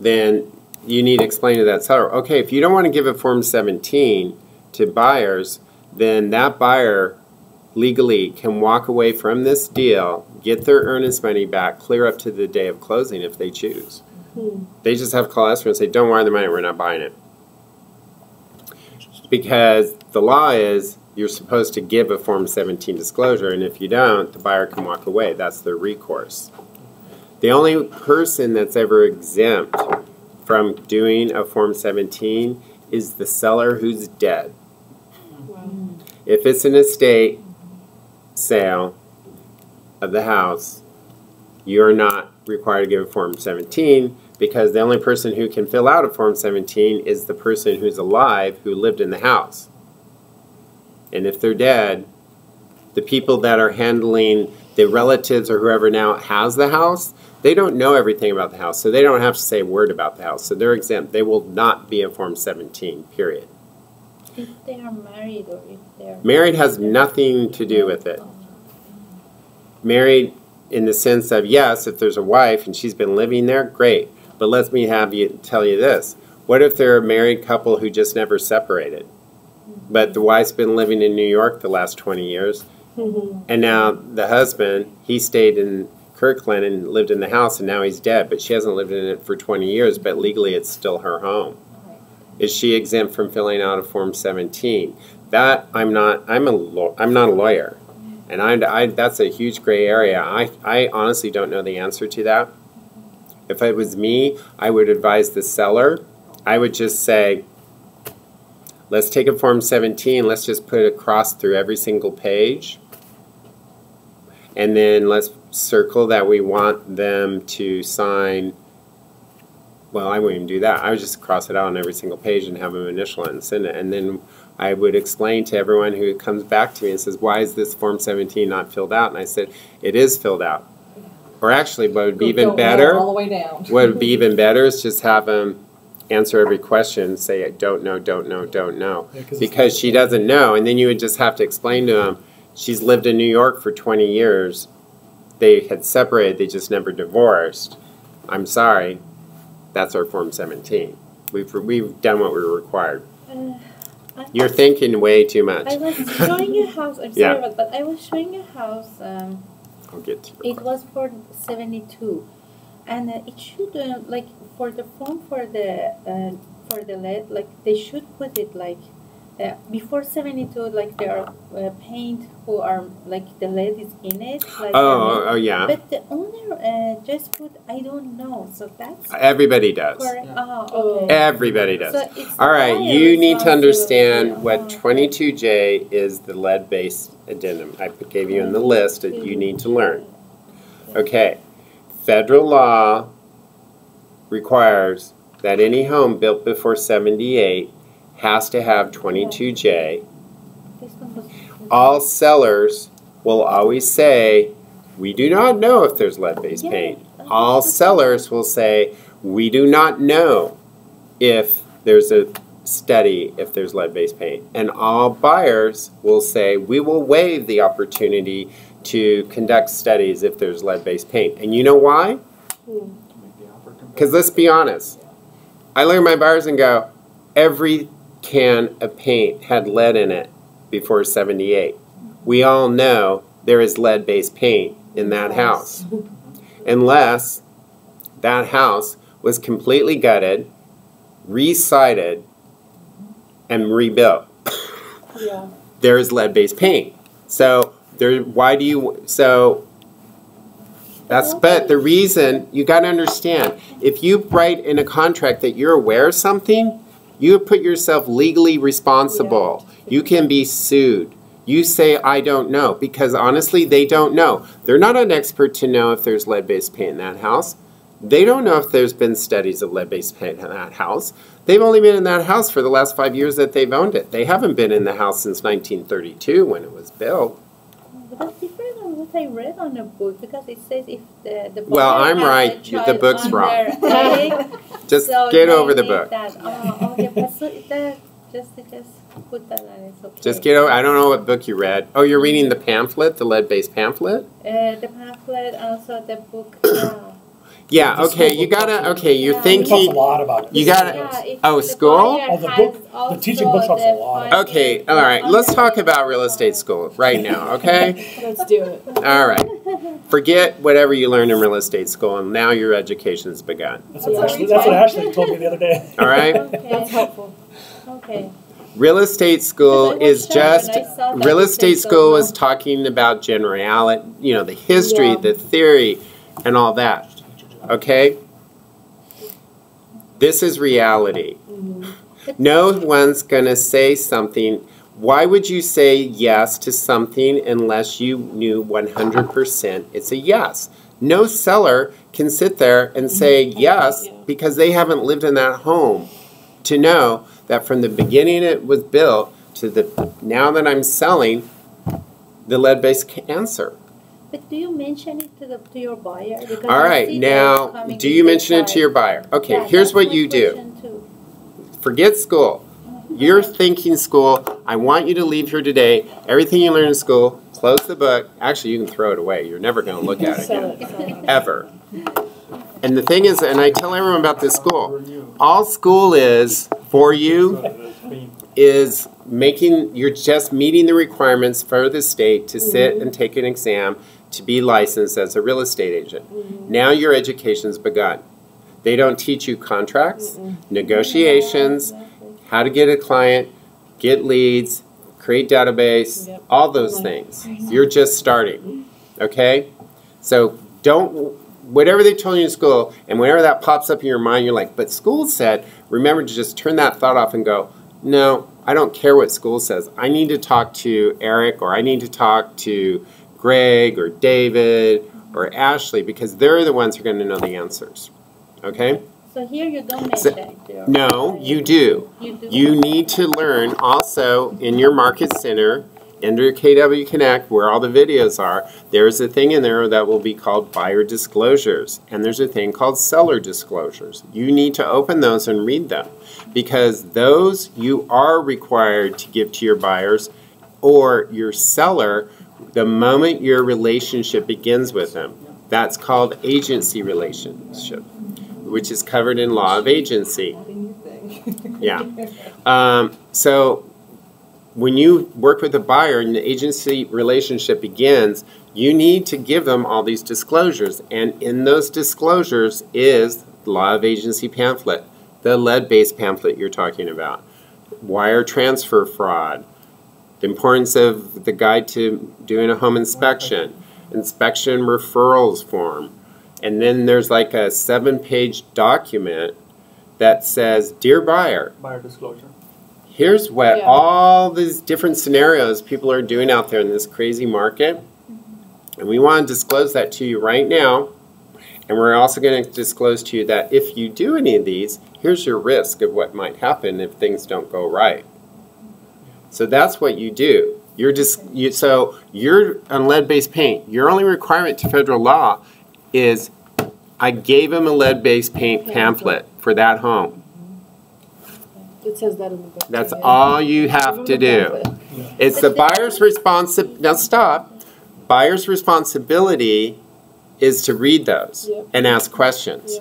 then you need to explain to that seller, okay, if you don't want to give a Form 17 to buyers, then that buyer legally can walk away from this deal, get their earnest money back, clear up to the day of closing if they choose. They just have to call escrow and say, don't wire the money, we're not buying it. Because the law is you're supposed to give a Form 17 disclosure, and if you don't, the buyer can walk away. That's their recourse. The only person that's ever exempt from doing a Form 17 is the seller who's dead. Wow. If it's an estate sale of the house, you're not required to give a Form 17, because the only person who can fill out a Form 17 is the person who's alive who lived in the house. And if they're dead, the people that are handling the relatives or whoever now has the house, they don't know everything about the house, so they don't have to say a word about the house. So they're exempt. They will not be a Form 17, period. If they are married or if they're... Married has nothing to do with it. Married in the sense of, yes, if there's a wife and she's been living there, great. But let me tell you this. What if they're a married couple who just never separated? But the wife's been living in New York the last 20 years. And now the husband, he stayed in Kirkland and lived in the house, and now he's dead. But she hasn't lived in it for 20 years, but legally it's still her home. Is she exempt from filling out a Form 17? That I'm not a lawyer. And that's a huge gray area. I honestly don't know the answer to that. If it was me, I would advise the seller. I would just say, let's take a Form 17, let's just put a cross through every single page. And then let's circle that we want them to sign. Well, I wouldn't even do that. I would just cross it out on every single page and have them initial it and send it. And then I would explain to everyone who comes back to me and says, why is this Form 17 not filled out? And I said, it is filled out. Or actually, what would be even better, all the way down. what would be even better is just have them answer every question, say, don't know, don't know, don't know. Yeah, because she doesn't know. And then you would just have to explain to them, she's lived in New York for 20 years. They had separated, they just never divorced. I'm sorry, that's our Form 17. We've done what we were required. You're thinking way too much. I was showing a house. I'm sorry about that. I was showing a house. I'll get to It was for 72, and it should like for the form for the lead, like they should put it like before 72, like there are paint who are like the lead is in it. Like, oh yeah. But the owner just put I don't know, so that's everybody does. correct. Yeah. Okay. Everybody does. So it's All right, my you need to understand responsibility. what 22J is the lead-based addendum. I gave you in the list that you need to learn. Okay, federal law requires that any home built before 78 has to have 22J. This one was- All sellers will always say, we do not know if there's lead-based Yeah. paint. All sellers will say, we do not know if there's a study if there's lead-based paint. And all buyers will say, we will waive the opportunity to conduct studies if there's lead-based paint. And you know why? Because let's be honest. I look at my buyers and go, every can of paint had lead in it before 78. We all know there is lead-based paint in that house. Unless that house was completely gutted, re-sided, and rebuilt. Yeah. There is lead-based paint. So but the reason, you got to understand, if you write in a contract that you're aware of something, you put yourself legally responsible. You can be sued. You say, I don't know, because honestly, they don't know. They're not an expert to know if there's lead-based paint in that house. They don't know if there's been studies of lead-based paint in that house. They've only been in that house for the last 5 years that they've owned it. They haven't been in the house since 1932 when it was built. But that's different than what I read on the book because it says if the Well, buyer I'm has a right. child The book's under wrong. 8, Just so get they over the need book. That. Oh, okay. But so that just put that and it's okay. Just get over. I don't know what book you read. Oh, you're reading the pamphlet, the lead-based pamphlet? The pamphlet, also the book. Yeah. The Okay. school You book gotta. talks Okay. You're Yeah. It talks a thinking. lot about it. You gotta. If Oh, the school? buyer Oh, the has book- the teaching book also talks a the lot. findings Okay. All right. Let's under talk the about real estate school right now. Okay. Let's do it. All right. Forget whatever you learned in real estate school, and now your education's begun. That's what Ashley told me the other day. All right. Okay. That's helpful. Okay. Real estate school Because I was is shocked when just I saw that real it estate said school so. is talking about generality, you know, the history, Yeah. the theory, and all that. Okay? This is reality. No one's going to say something. Why would you say yes to something unless you knew 100% it's a yes? No seller can sit there and say yes because they haven't lived in that home to know that from the beginning it was built to the now that I'm selling, the lead-based answer. But do you mention it to your buyer? Because All I right, see now, them coming do with you the mention it to child. your buyer? Okay, Yeah, here's that's what my you do. question too. Forget school. You're thinking school. I want you to leave here today. Everything you learn in school, close the book. Actually, you can throw it away. You're never going to look at it Sell again. it. Sell it. Ever. And the thing is, and I tell everyone about this school, all school is for you is you're just meeting the requirements for the state to sit and take an exam to be licensed as a real estate agent. Now your education's begun. They don't teach you contracts, negotiations, how to get a client, get leads, create database, all those things. You're just starting, okay? So whatever they told you in school, and whenever that pops up in your mind, you're like, but school said, remember to just turn that thought off and go, no, I don't care what school says. I need to talk to Eric, or I need to talk to Greg, or David, or Ashley, because they're the ones who are going to know the answers, okay? So here you don't mention it. No, you do. You need to learn also in your market center, under KW Connect, where all the videos are, there's a thing in there that will be called buyer disclosures. And there's a thing called seller disclosures. You need to open those and read them, because those you are required to give to your buyers or your seller the moment your relationship begins with them. That's called agency relationship, which is covered in law of agency. Yeah. So when you work with a buyer and the agency relationship begins, you need to give them all these disclosures. And in those disclosures is the law of agency pamphlet, the lead-based pamphlet you're talking about, wire transfer fraud, the importance of the guide to doing a home inspection, inspection referrals form. And then there's like a 7-page document that says, Dear buyer, Buyer disclosure. here's what all these different scenarios people are doing out there in this crazy market. And we want to disclose that to you right now. And we're also going to disclose to you that if you do any of these, here's your risk of what might happen if things don't go right. So that's what you do. So you're on lead-based paint. Your only requirement to federal law is I gave him a lead-based paint pamphlet for that home. It says that in the book. That's all you have to do. It's the buyer's responsibility. Now stop. Buyer's responsibility is to read those and ask questions.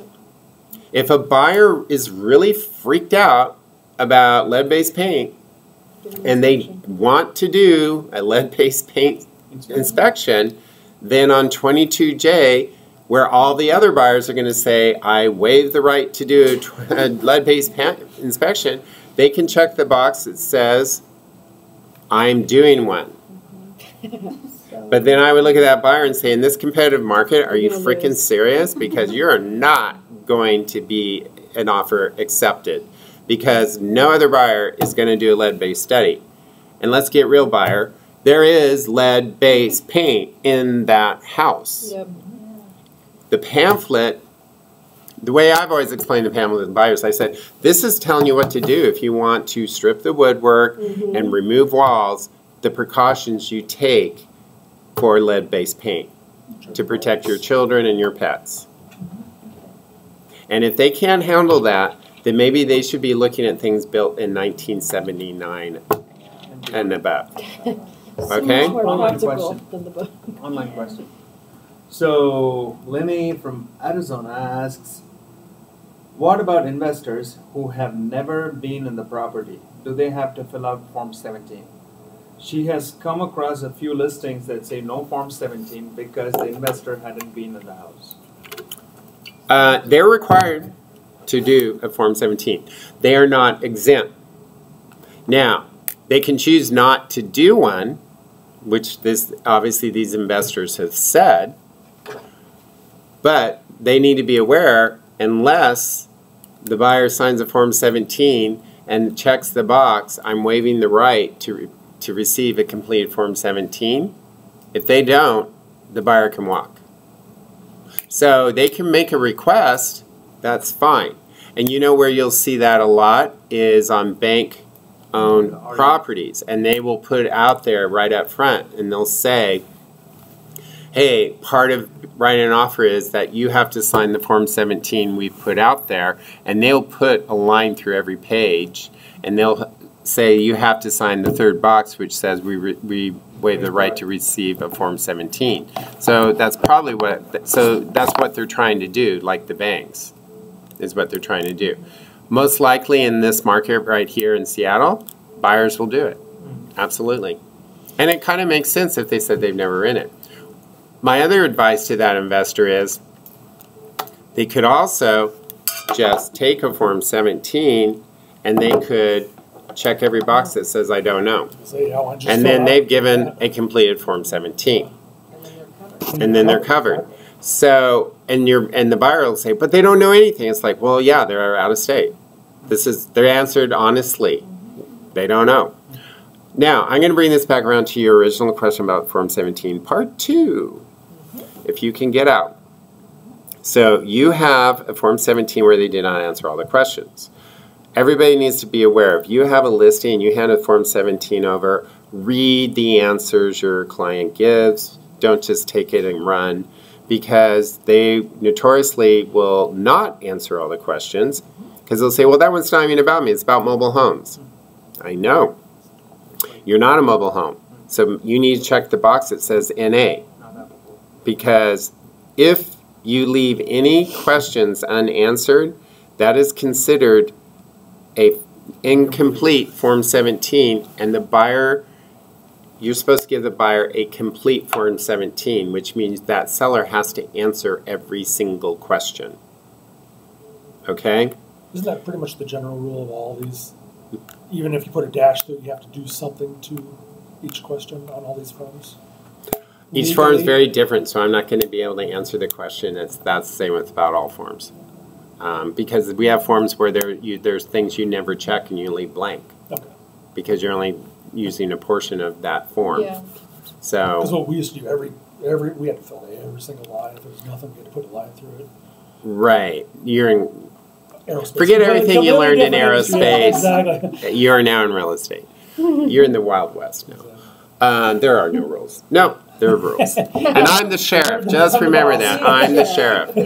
If a buyer is really freaked out about lead-based paint and they want to do a lead-based paint inspection, then on 22J, where all the other buyers are going to say, I waive the right to do a lead-based inspection, they can check the box that says, I'm doing one. But then I would look at that buyer and say, in this competitive market, are you freaking serious? Because you're not going to be an offer accepted, because no other buyer is going to do a lead-based study. And let's get real, buyer. There is lead-based paint in that house. The pamphlet, the way I've always explained the pamphlet to buyers, I said, this is telling you what to do if you want to strip the woodwork and remove walls, the precautions you take for lead-based paint to protect your children and your pets. And if they can't handle that, then maybe they should be looking at things built in 1979 and above. Okay? Online question. Online question. So, Lenny from Arizona asks, what about investors who have never been in the property? Do they have to fill out Form 17? She has come across a few listings that say no Form 17 because the investor hadn't been in the house. They're required to do a Form 17. They are not exempt. Now, they can choose not to do one, which obviously these investors have said, but they need to be aware, unless the buyer signs a Form 17 and checks the box, I'm waiving the right to receive a completed Form 17. If they don't, the buyer can walk. So they can make a request, that's fine. And you know where you'll see that a lot is on bank-owned properties. And they will put out there right up front, and they'll say, hey, part of writing an offer is that you have to sign the Form 17 we've put out there, and they'll put a line through every page, and they'll say you have to sign the third box, which says we waive the right to receive a Form 17. So that's probably that's what they're trying to do, like the banks, is what they're trying to do. Most likely in this market right here in Seattle, buyers will do it. Absolutely. And it kind of makes sense if they said they've never in it. My other advice to that investor is they could also just take a Form 17 and they could check every box that says I don't know. And then they've given a completed Form 17. And then they're covered. So, and the buyer will say, but they don't know anything. It's like, well, yeah, they're out of state. They're answered honestly. They don't know. Now, I'm going to bring this back around to your original question about Form 17, Part 2, if you can get out. So you have a Form 17 where they did not answer all the questions. Everybody needs to be aware, if you have a listing and you hand a Form 17 over, read the answers your client gives. Don't just take it and run, because they notoriously will not answer all the questions, because they'll say, well, that one's not even about me, it's about mobile homes. I know. You're not a mobile home. So you need to check the box that says NA. Because if you leave any questions unanswered, that is considered a incomplete Form 17, and the buyer, you're supposed to give the buyer a complete Form 17, which means that seller has to answer every single question. Okay? Isn't that pretty much the general rule of all these? Even if you put a dash through it, you have to do something to each question on all these forms? Each form is very different, so I'm not going to be able to answer the question. That's the same with about all forms. Because we have forms where there's things you never check and you leave blank. Okay. Because you're only using a portion of that form. Yeah. So. Because what we used to do, we had to fill every single line. If there was nothing, we had to put a line through it. Right. You're in. Aerospace. Forget everything you learned in aerospace. Yeah, exactly. You are now in real estate. You're in the Wild West now. There are no rules. No, there are rules. And I'm the sheriff. Just remember that. I'm the sheriff.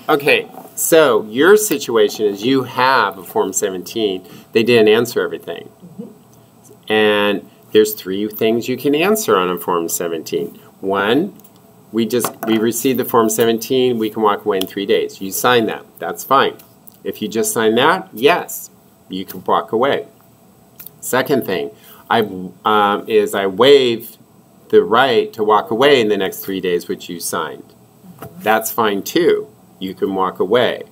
Okay, so your situation is you have a Form 17. They didn't answer everything. And there's 3 things you can answer on a Form 17. One, we received the Form 17. We can walk away in 3 days. You sign that. That's fine. If you just sign that, yes, you can walk away. Second thing, I waive the right to walk away in the next 3 days, which you signed. That's fine too. You can walk away.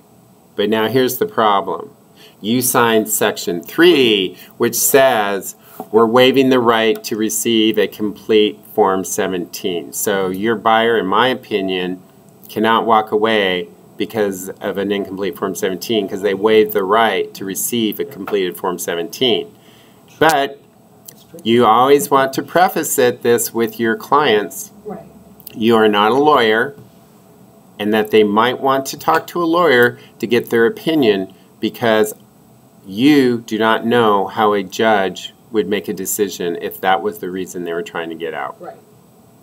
But now here's the problem. You signed Section 3, which says we're waiving the right to receive a complete Form 17. So your buyer, in my opinion, cannot walk away because of an incomplete Form 17, because they waived the right to receive a completed Form 17. But you always want to preface this with your clients. Right. You are not a lawyer, and that they might want to talk to a lawyer to get their opinion, because you do not know how a judge would make a decision if that was the reason they were trying to get out. Right.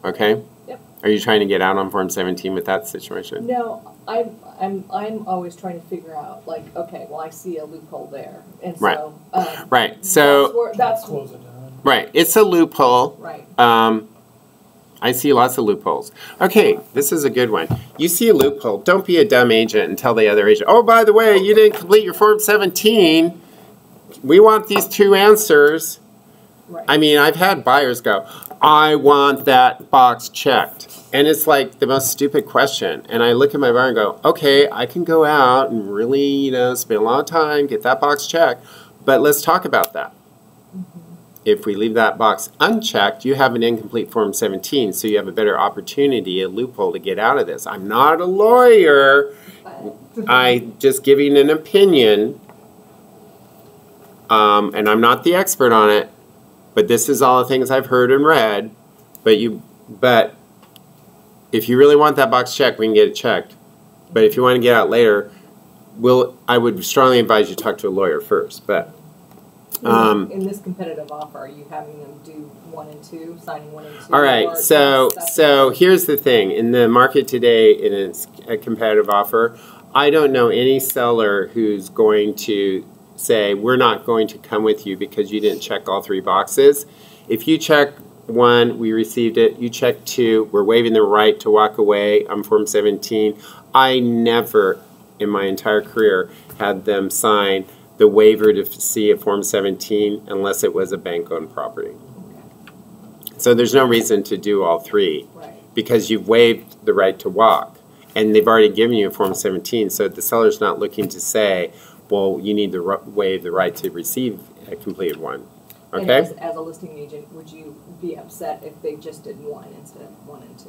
Okay? Yep. Are you trying to get out on Form 17 with that situation? No, I'm always trying to figure out, like, okay, well, I see a loophole there, and Right. so Right. So that's Close it down. right. It's a loophole. right. I see lots of loopholes. Okay, this is a good one. You see a loophole, don't be a dumb agent and tell the other agent, oh, by the way, you didn't complete your Form 17. We want these 2 answers. Right. I mean, I've had buyers go, I want that box checked. And it's like the most stupid question. And I look at my buyer and go, okay, I can go out and really, spend a lot of time, get that box checked, but let's talk about that. If we leave that box unchecked, you have an incomplete Form 17, so you have a better opportunity, a loophole to get out of this. I'm not a lawyer. I'm just giving an opinion, and I'm not the expert on it, but this is all the things I've heard and read. But if you really want that box checked, we can get it checked. But if you want to get out later, I would strongly advise you talk to a lawyer first. But in this competitive offer, are you having them do 1 and 2, signing 1 and 2? All right, so here's the thing. In the market today, and it's a competitive offer, I don't know any seller who's going to say, we're not going to come with you because you didn't check all 3 boxes. If you check 1, we received it. You check 2, we're waiving the right to walk away on Form 17. I never, in my entire career, had them sign the waiver to see a Form 17 unless it was a bank-owned property. So there's no reason to do all three because you've waived the right to walk, and they've already given you a Form 17, so the seller's not looking to say, well, you need to waive the right to receive a completed one. Okay? And as a listing agent, would you be upset if they just did one instead of 1 and 2?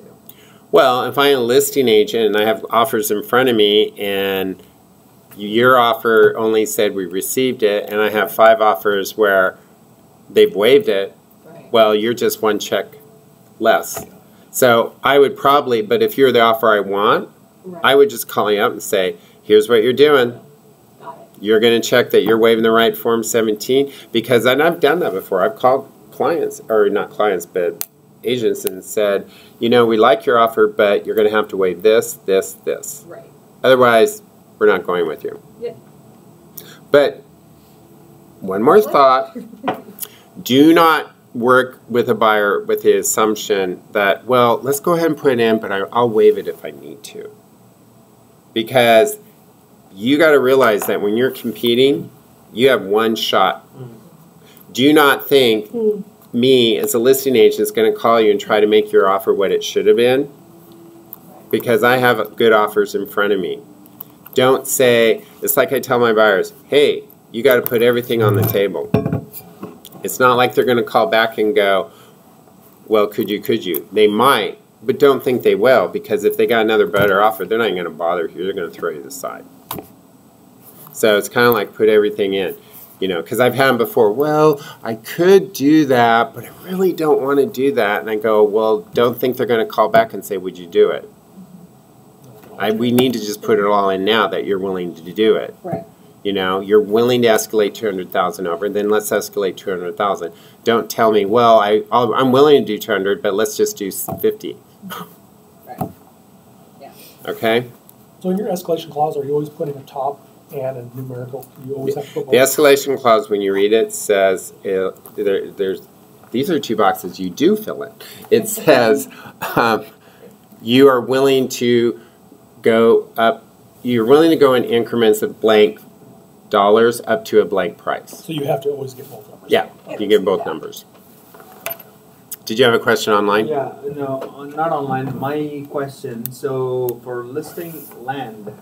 Well, if I'm a listing agent and I have offers in front of me and your offer only said we received it, and I have 5 offers where they've waived it, well, you're just 1 check less. So I would probably, but if you're the offer I want, I would just call you up and say, here's what you're doing. You're going to check that you're waiving the right Form 17, because, and I've done that before. I've called clients, or not clients, but agents, and said, you know, we like your offer, but you're going to have to waive this, this, this. Right. Otherwise, we're not going with you. Yeah. But one more thought. Do not work with a buyer with the assumption that, well, let's go ahead and put it in, but I'll waive it if I need to. Because you got to realize that when you're competing, you have 1 shot. Do not think me as a listing agent is going to call you and try to make your offer what it should have been, because I have good offers in front of me. Don't say, it's like I tell my buyers, hey, you got to put everything on the table. It's not like they're going to call back and go, well, could you? They might, but don't think they will, because if they got another better offer, they're not going to bother you. They're going to throw you aside. So it's kind of like put everything in, you know, because I've had them before, well, I could do that, but I really don't want to do that. And I go, well, don't think they're going to call back and say, would you do it? We need to just put it all in now that you're willing to do it. Right. You know, you're willing to escalate 200,000 over, then let's escalate 200,000. Don't tell me, well, I'm willing to do 200, but let's just do 50. Right. Yeah. Okay? So in your escalation clause, are you always putting a top and a numerical? You always have to put both? The escalation clause, when you read it, says, these are 2 boxes you do fill in. It says, you are willing to go up, you're willing to go in increments of blank dollars up to a blank price. So you have to always get both numbers. Yeah, you get both numbers. Did you have a question online? Yeah, no, not online. My question, so for listing land,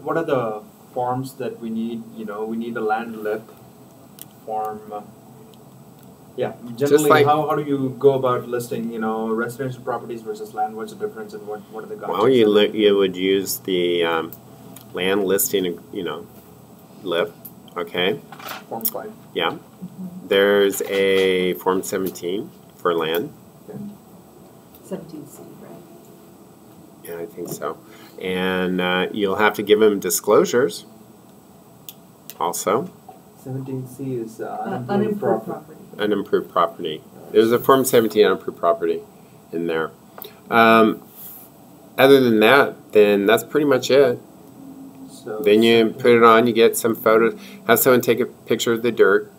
what are the forms that we need? You know, we need a land lip form. Yeah, generally, like, how do you go about listing, you know, residential properties versus land? What's the difference and what are the gotchas? Well, you would use the land listing, you know, lip, okay? Form 5. Yeah. There's a Form 17 for land. Okay. 17C, right? Yeah, I think so. And you'll have to give them disclosures also. 17C is Unimproved property. Unimproved property. There's a Form 17 unimproved property in there. Other than that, then that's pretty much it. So Then you put it on, you get some photos, have someone take a picture of the dirt.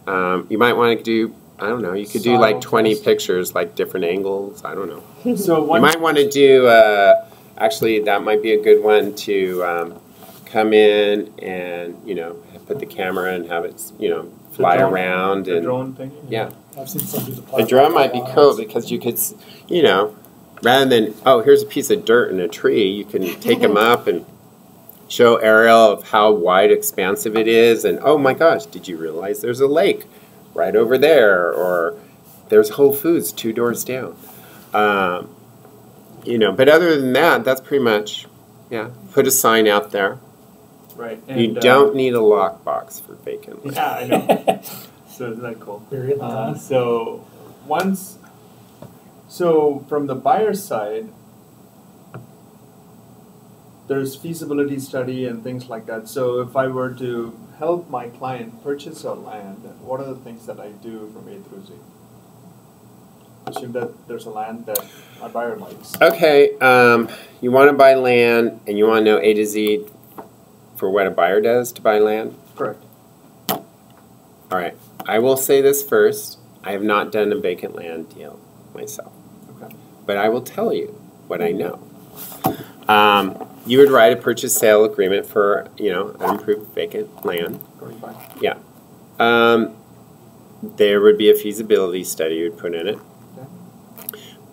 You might want to do, I don't know, you could do like 20 pictures, like different angles, I don't know. So You might want to do, actually that might be a good one to come in and, you know, put the camera and have it, you know, fly around. The And drone thing? yeah. I've seen some do the A drone might be cool because you could, you know, rather than, oh, here's a piece of dirt and a tree, you can take them up and show aerial of how wide, expansive it is. And, oh my gosh, did you realize there's a lake right over there? Or there's Whole Foods 2 doors down. You know, but other than that, that's pretty much, yeah, put a sign out there. Right. And, You don't need a lockbox for vacant land. Yeah, I know. So isn't that cool? Very nice. So from the buyer's side, there's feasibility study and things like that. So if I were to help my client purchase a land, what are the things that I do from A through Z? Assume that there's a land that my buyer likes. Okay, you want to buy land and you want to know A to Z for what a buyer does to buy land? Correct. All right, I will say this first. I have not done a vacant land deal myself. Okay. But I will tell you what I know. You would write a purchase sale agreement for, unimproved vacant land. Yeah. There would be a feasibility study you would put in it.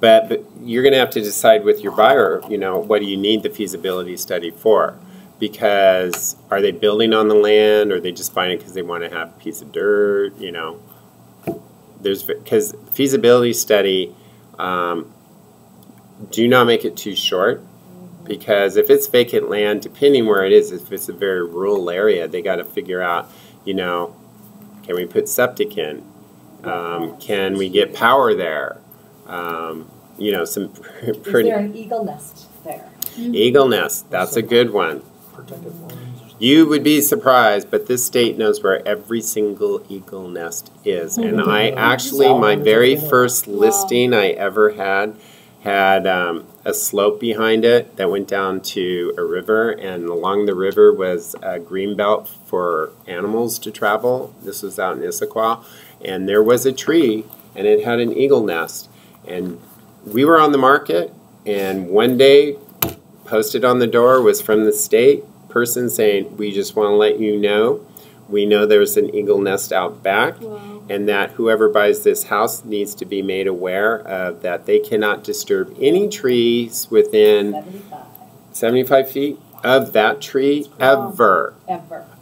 But you're going to have to decide with your buyer, what do you need the feasibility study for? Because are they building on the land, or are they just buying it because they want to have a piece of dirt, Because feasibility study, do not make it too short, because if it's vacant land, depending where it is, if it's a very rural area, they got to figure out, can we put septic in? Can we get power there? Some pretty... Is there an eagle nest there? Eagle nest, that's a good one. Protected farms or something. You would be surprised, but this state knows where every single eagle nest is. And I actually, my very first listing I ever had a slope behind it that went down to a river, and along the river was a green belt for animals to travel. This was out in Issaquah, and there was a tree, and it had an eagle nest. And we were on the market, and one day, posted on the door was from the state person saying, we just want to let you know, we know there's an eagle nest out back, and that whoever buys this house needs to be made aware of that they cannot disturb any trees within 75 feet of that tree ever.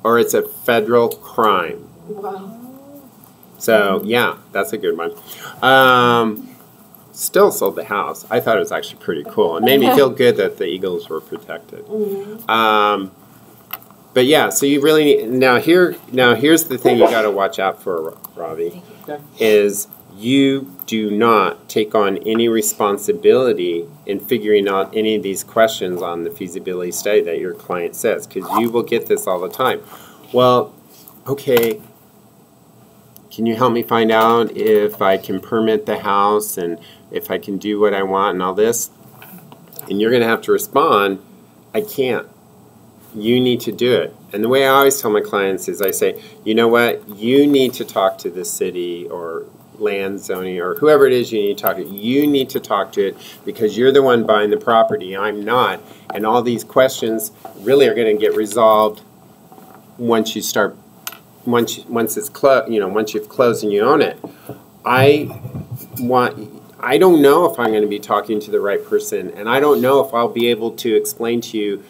Or it's a federal crime. Wow. So, yeah, that's a good one. Still sold the house. I thought it was actually pretty cool. It made me feel good that the eagles were protected. But yeah, so you really need, here's the thing you got to watch out for, Ravi, is you do not take on any responsibility in figuring out any of these questions on the feasibility study that your client says, because you will get this all the time. Well, okay, can you help me find out if I can permit the house and if I can do what I want and all this? And you're going to have to respond, I can't. You need to do it. And the way I always tell my clients is I say, you know what? You need to talk to the city or land zoning or whoever it is you need to talk to. You need to talk to it because you're the one buying the property. I'm not. And all these questions really are going to get resolved once you start, once it's closed, once you've closed and you own it. I don't know if I'm going to be talking to the right person, and I don't know if I'll be able to explain to you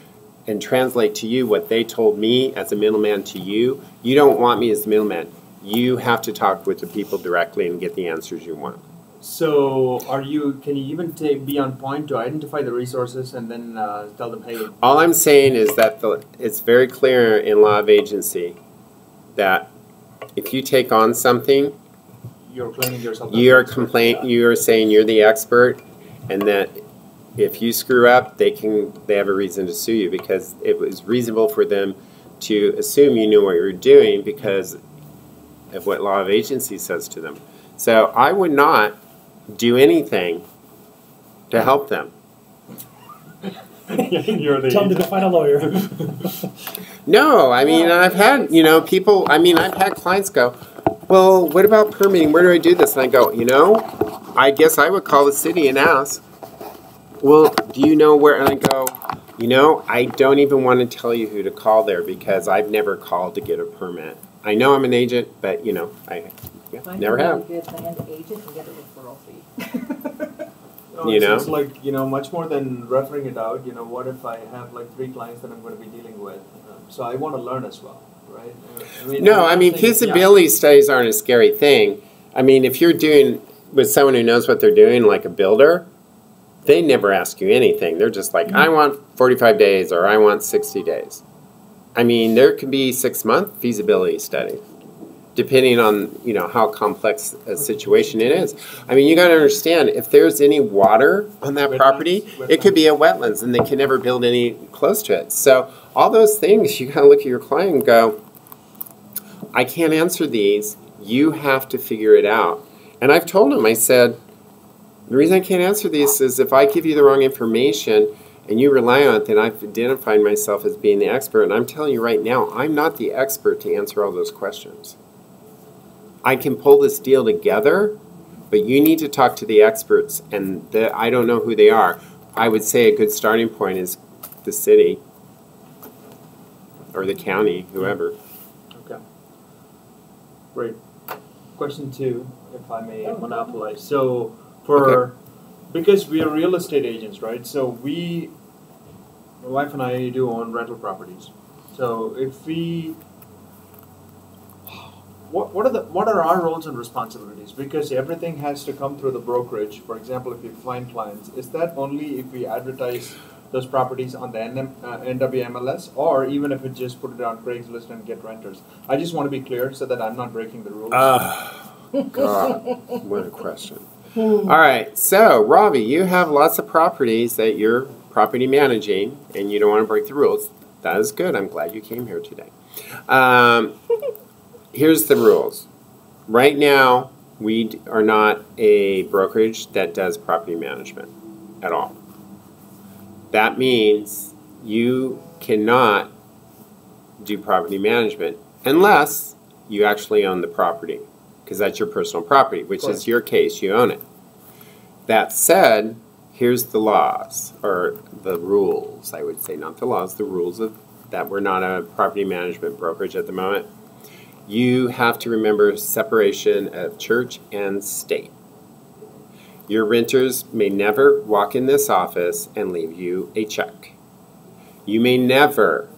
and translate to you what they told me as a middleman to you. You don't want me as the middleman. You have to talk with the people directly and get the answers you want. So, can you even be on point to identify the resources and then tell them, hey... All I'm saying is that it's very clear in law of agency that if you take on something, you're claiming yourself. You are saying you're the expert, and that if you screw up, they have a reason to sue you because it was reasonable for them to assume you knew what you were doing because of what law of agency says to them. So I would not do anything to help them. You're the Tell them to go find a lawyer. No, I mean, I've had, I've had clients go, well, what about permitting? Where do I do this? And I go, I guess I would call the city and ask, well, do you know where? And I go, I don't even want to tell you who to call there because I've never called to get a permit. I know I'm an agent, but, I never have. Good land agent and get a referral fee. It's like, much more than referring it out, what if I have like 3 clients that I'm going to be dealing with? So I want to learn as well, right? Feasibility studies aren't a scary thing. I mean, if you're doing with someone who knows what they're doing, like a builder, they never ask you anything. They're just like, I want 45 days or I want 60 days. I mean, there could be 6-month feasibility study, depending on, how complex a situation it is. I mean, you got to understand, if there's any water on that property, it could be a wetlands, and they can never build any close to it. So all those things, you got to look at your client and go, I can't answer these. You have to figure it out. And I've told him, I said, the reason I can't answer these is if I give you the wrong information and you rely on it, then I've identified myself as being the expert. And I'm telling you right now, I'm not the expert to answer all those questions. I can pull this deal together, but you need to talk to the experts, and I don't know who they are. I would say a good starting point is the city or the county, whoever. Okay. Great. Question 2, if I may monopolize. So because we are real estate agents, right? So my wife and I do own rental properties. So if we, what are our roles and responsibilities? Because everything has to come through the brokerage. For example, if you find clients, is that only if we advertise those properties on the NWMLS, or even if we just put it on Craigslist and get renters? I just want to be clear so that I'm not breaking the rules. God, what a question. All right, so Robbie, you have lots of properties that you're property managing, and you don't want to break the rules. That is good. I'm glad you came here today. Here's the rules. Right now, we are not a brokerage that does property management at all. That means you cannot do property management unless you actually own the property, because that's your personal property, which is your case. You own it. That said, here's the laws, or the rules, I would say, not the laws, the rules of that we're not a property management brokerage at the moment. You have to remember separation of church and state. Your renters may never walk in this office and leave you a check. You may never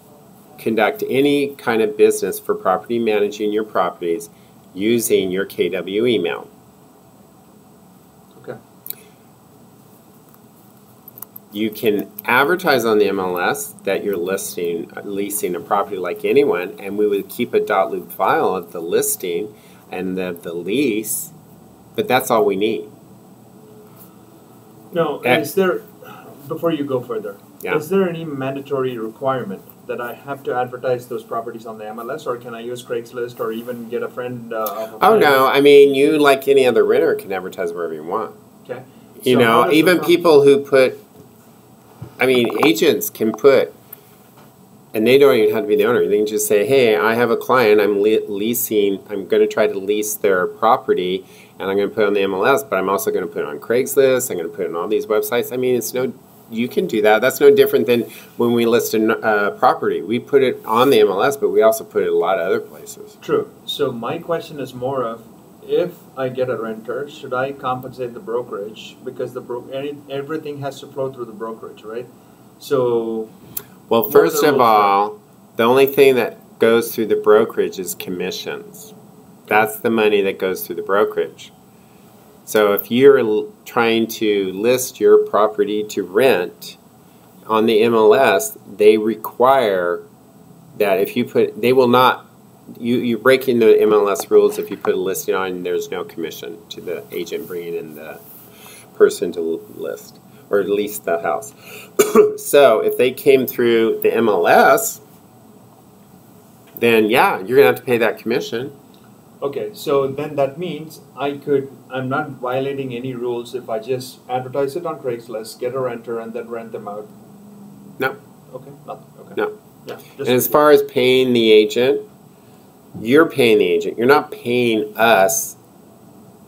conduct any kind of business for property managing your properties using your KW email. Okay. You can advertise on the MLS that you're leasing a property like anyone, and we would keep a .loop file of the listing and the lease, but that's all we need. No, is there, before you go further, Yeah. is there any mandatory requirement that I have to advertise those properties on the MLS, or can I use Craigslist or even get a friend? Oh, no. I mean, you, like any other renter, can advertise wherever you want. Okay. You So how know, does even the people who put, I mean, agents can put, and they don't even have to be the owner. They can just say, hey, I have a client, I'm leasing, I'm going to try to lease their property, and I'm going to put it on the MLS, but I'm also going to put it on Craigslist, I'm going to put it on all these websites. I mean, it's no, you can do that. That's no different than when we list a property. We put it on the MLS, but we also put it a lot of other places. True. So my question is more of, if I get a renter, should I compensate the brokerage? Because everything has to flow through the brokerage, right? So, well, first of all, the only thing that goes through the brokerage is commissions. That's the money that goes through the brokerage. So if you're trying to list your property to rent on the MLS, they require that if you put, they will not, you're breaking the MLS rules if you put a listing on and there's no commission to the agent bringing in the person to list or lease the house. So if they came through the MLS, then yeah, you're going to have to pay that commission. okay, so then that means I'm not violating any rules if I just advertise it on Craigslist, get a renter, and then rent them out. No. Okay, nothing. Okay. No. Yeah. And as far as paying the agent, you're paying the agent. You're not paying us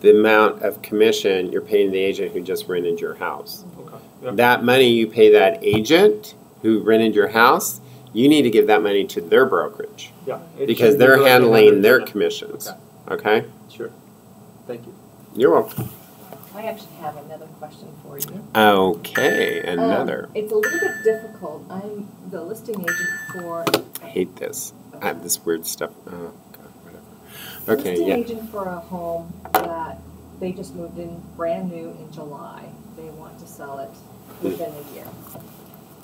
the amount of commission. You're paying the agent who just rented your house. Okay. Yeah. That money you pay that agent who rented your house, you need to give that money to their brokerage. Yeah. Because they're handling their commissions. Okay? Sure. Thank you. You're welcome. I actually have another question for you. Okay, another. It's a little bit difficult. I'm the listing agent for. I hate this. I have this weird stuff. Oh, God, whatever. Okay, Listing yeah. agent for a home that they just moved in brand new in July. They want to sell it within a year.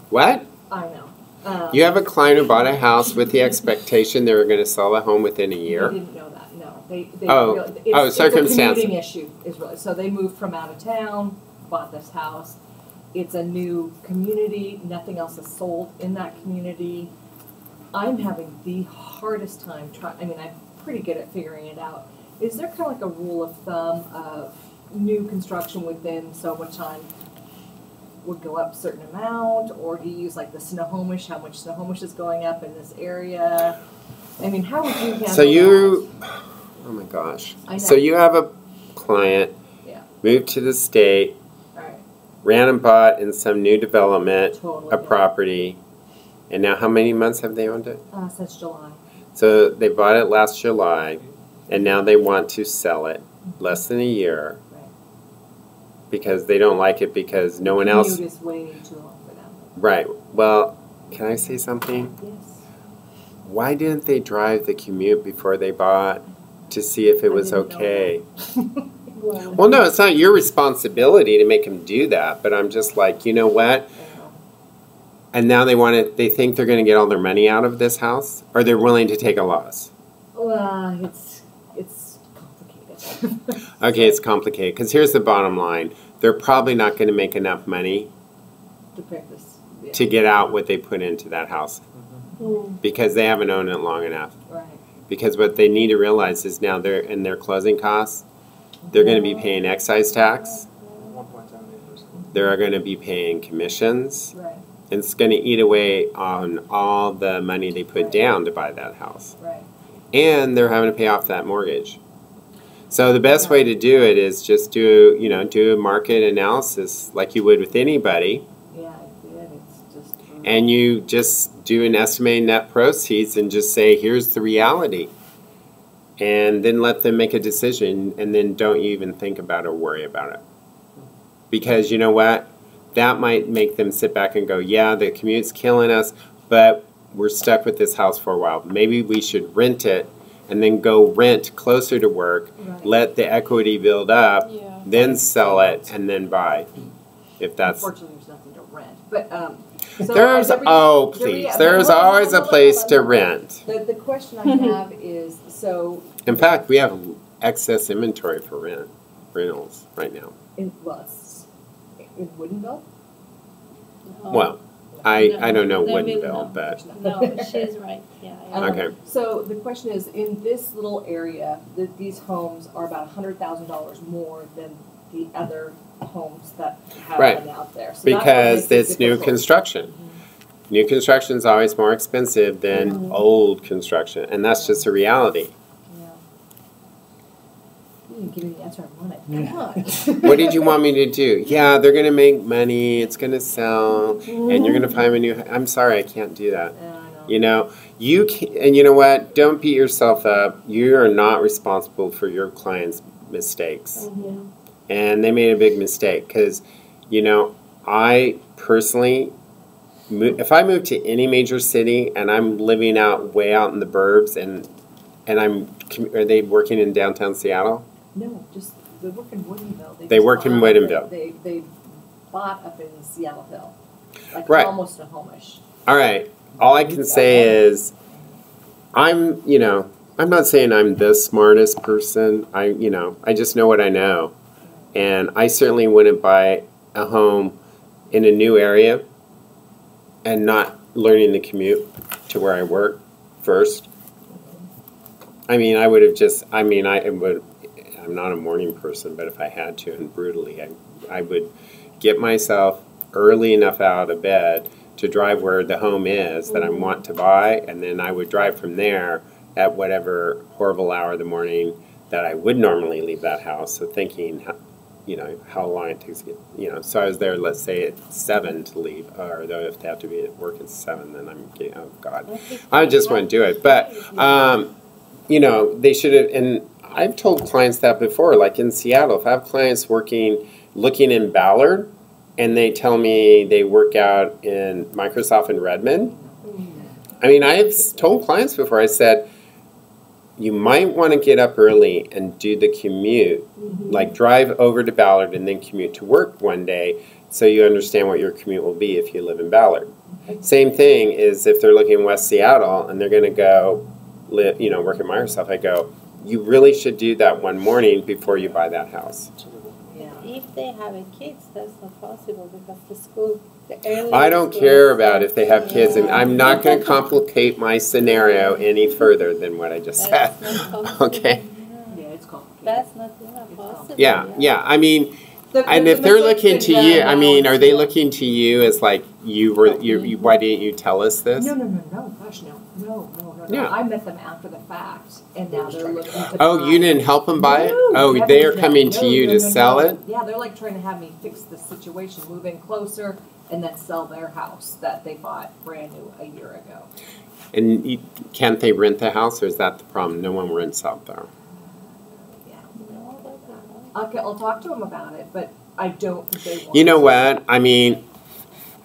What? I know. You have a client who bought a house with the expectation they were going to sell the home within a year? They didn't know that. No, they Oh. really, it's Circumstance. a commuting issue. Is really so they moved from out of town, bought this house. It's a new community. Nothing else is sold in that community. I'm having the hardest time trying. I mean, I'm pretty good at figuring it out. Is there kind of like a rule of thumb of new construction within so much time would go up a certain amount, or do you use like the Snohomish, how much Snohomish is going up in this area? I mean, how would you handle that? Oh my gosh. I know. So you have a client, Yeah. moved to the state, All right. ran and bought in some new development Totally. a property, and now how many months have they owned it? Since July. So they bought it last July, and now they want to sell it less than a year Right. because they don't like it because no one else. Commute is way too long for them. Right. Well, can I say something? Yes. Why didn't they drive the commute before they bought to see if it was didn't know okay? Well, Well, no, it's not your responsibility to make them do that, but I'm just like, you know what? And now they think they're going to get all their money out of this house, or they're willing to take a loss. Well, it's complicated. Okay, it's complicated, because here's the bottom line. They're probably not going to make enough money To pick this. Yeah. to get out what they put into that house, because they haven't owned it long enough. Right. Because what they need to realize is now they're in their closing costs, they're going to be paying excise tax, 1.78%. they're going to be paying commissions, Right. and it's going to eat away on all the money they put down to buy that house. Right. And they're having to pay off that mortgage. So the best way to do it is just do a market analysis like you would with anybody, Yeah, I did. It's just. and you just do an estimated net proceeds and just say, here's the reality. And then let them make a decision, and then don't you even think about it or worry about it. Because you know what? That might make them sit back and go, yeah, the commute's killing us, but we're stuck with this house for a while. Maybe we should rent it and then go rent closer to work, Right. let the equity build up, yeah. then sell it, and then buy. If that's... Unfortunately, there's nothing to rent. But so There's, hold there's on, always a hold on, place hold on, to hold on. rent. The question I have is so. In fact, we have excess inventory for rentals right now. In Woodinville? Well, I don't know They will Woodinville, know. but No, she's right. Yeah. Okay. So the question is, in this little area, these homes are about $100,000 more than the other homes that have Right. been out there. So that's what because makes it it's new difficult. construction. New construction is always more expensive than old construction, and that's just a reality. Yeah. You didn't give me the answer I wanted. Come on. What did you want me to do? Yeah, they're going to make money, it's going to sell, and you're going to find a new... I'm sorry, I can't do that. Yeah, I know. You know, you can, and you know what? Don't beat yourself up. You are not responsible for your clients' mistakes. And they made a big mistake because, you know, I personally, if I move to any major city and I'm living way out in the burbs and are they working in downtown Seattle? No, just they work in Woodinville. They work in Woodinville. They bought up in Seattleville, like Right. almost a homish. All right. All I can say is, I'm not saying I'm the smartest person. I just know what I know. And I certainly wouldn't buy a home in a new area and not learning the commute to where I work first. I mean, I'm not a morning person, but if I had to, and brutally, I would get myself early enough out of bed to drive where the home is that I want to buy, and then I would drive from there at whatever horrible hour of the morning that I would normally leave that house. So thinking, how long it takes to get, so I was there, let's say at 7 to leave, or though if they have to be at work at 7, then I'm getting, oh God, I just wouldn't do it. But, they should have, and I've told clients that before, like in Seattle, if I have clients looking in Ballard, and they tell me they work out in Microsoft in Redmond, I mean, I've told clients before, I said, you might want to get up early and do the commute, like drive over to Ballard and then commute to work one day so you understand what your commute will be if you live in Ballard. Same thing is if they're looking in West Seattle and they're going to go work at Microsoft, I go, you really should do that one morning before you buy that house. If they have a kids, that's not possible because the school. I don't care about if they have kids, and I'm not going to complicate my scenario any further than what I just said. Okay. Yeah, it's complicated. That's not possible. Yeah. I mean, and if they're looking to you, I mean, are they looking to you as like, why didn't you tell us this? No, gosh, no. Yeah. I met them after the fact, and now they're looking to Oh, buy. you didn't help them buy it? No, Oh, heavens they're no. coming to you to sell it? Yeah, they're like trying to have me fix the situation, move in closer, and then sell their house that they bought brand new a year ago. And can't they rent the house, or is that the problem? No one rents out there. Yeah. I'll talk to them about it, but I don't think they want You know to. what? I mean,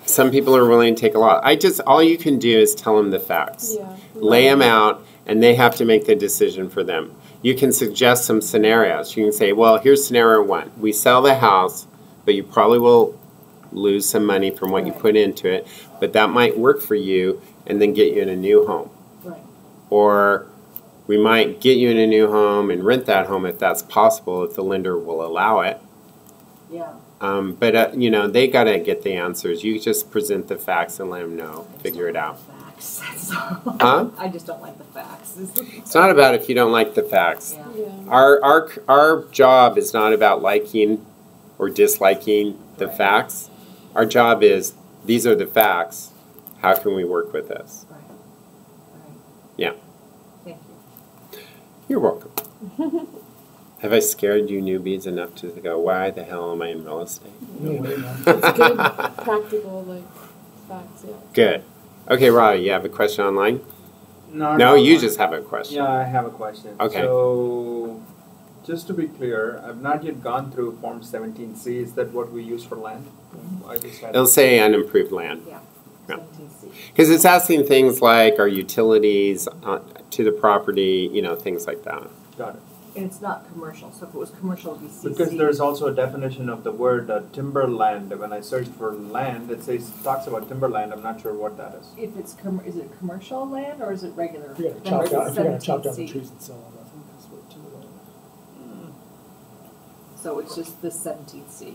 some people are willing to take a lot. All you can do is tell them the facts. Yeah. Lay them out, and they have to make the decision for them. You can suggest some scenarios. You can say, well, here's scenario 1. We sell the house, but you probably will lose some money from what you put into it, but that might work for you and then get you in a new home. Right. Or we might get you in a new home and rent that home if that's possible, if the lender will allow it. Yeah. But they got to get the answers. You just present the facts and let them know. Figure it out. Facts. That's all. Huh? I just don't like the facts. It's not about if you don't like the facts. Yeah. Yeah. Our job is not about liking or disliking the facts. Our job is, these are the facts. How can we work with this? Right. Yeah. Thank you. You're welcome. Have I scared you newbies enough to go, why the hell am I in real estate? No way, man. It's good, practical, facts, yeah. Good. Okay, Rod, you have a question online? No, No, you just have a question. Yeah, I have a question. Okay. So, just to be clear, I've not yet gone through Form 17C. Is that what we use for land? I just had. It'll say unimproved land. Yeah. Yeah. 17C. Because it's asking things like, are utilities to the property, things like that. Got it. And it's not commercial, so if it was commercial, it'd be CC. Because there's also a definition of the word timberland. When I searched for land, talks about timberland. I'm not sure what that is. If it's is it commercial land or is it regular? If you're Then gonna it's chop down the 17C. trees and sell them, I think that's what timberland. So it's just the 17C.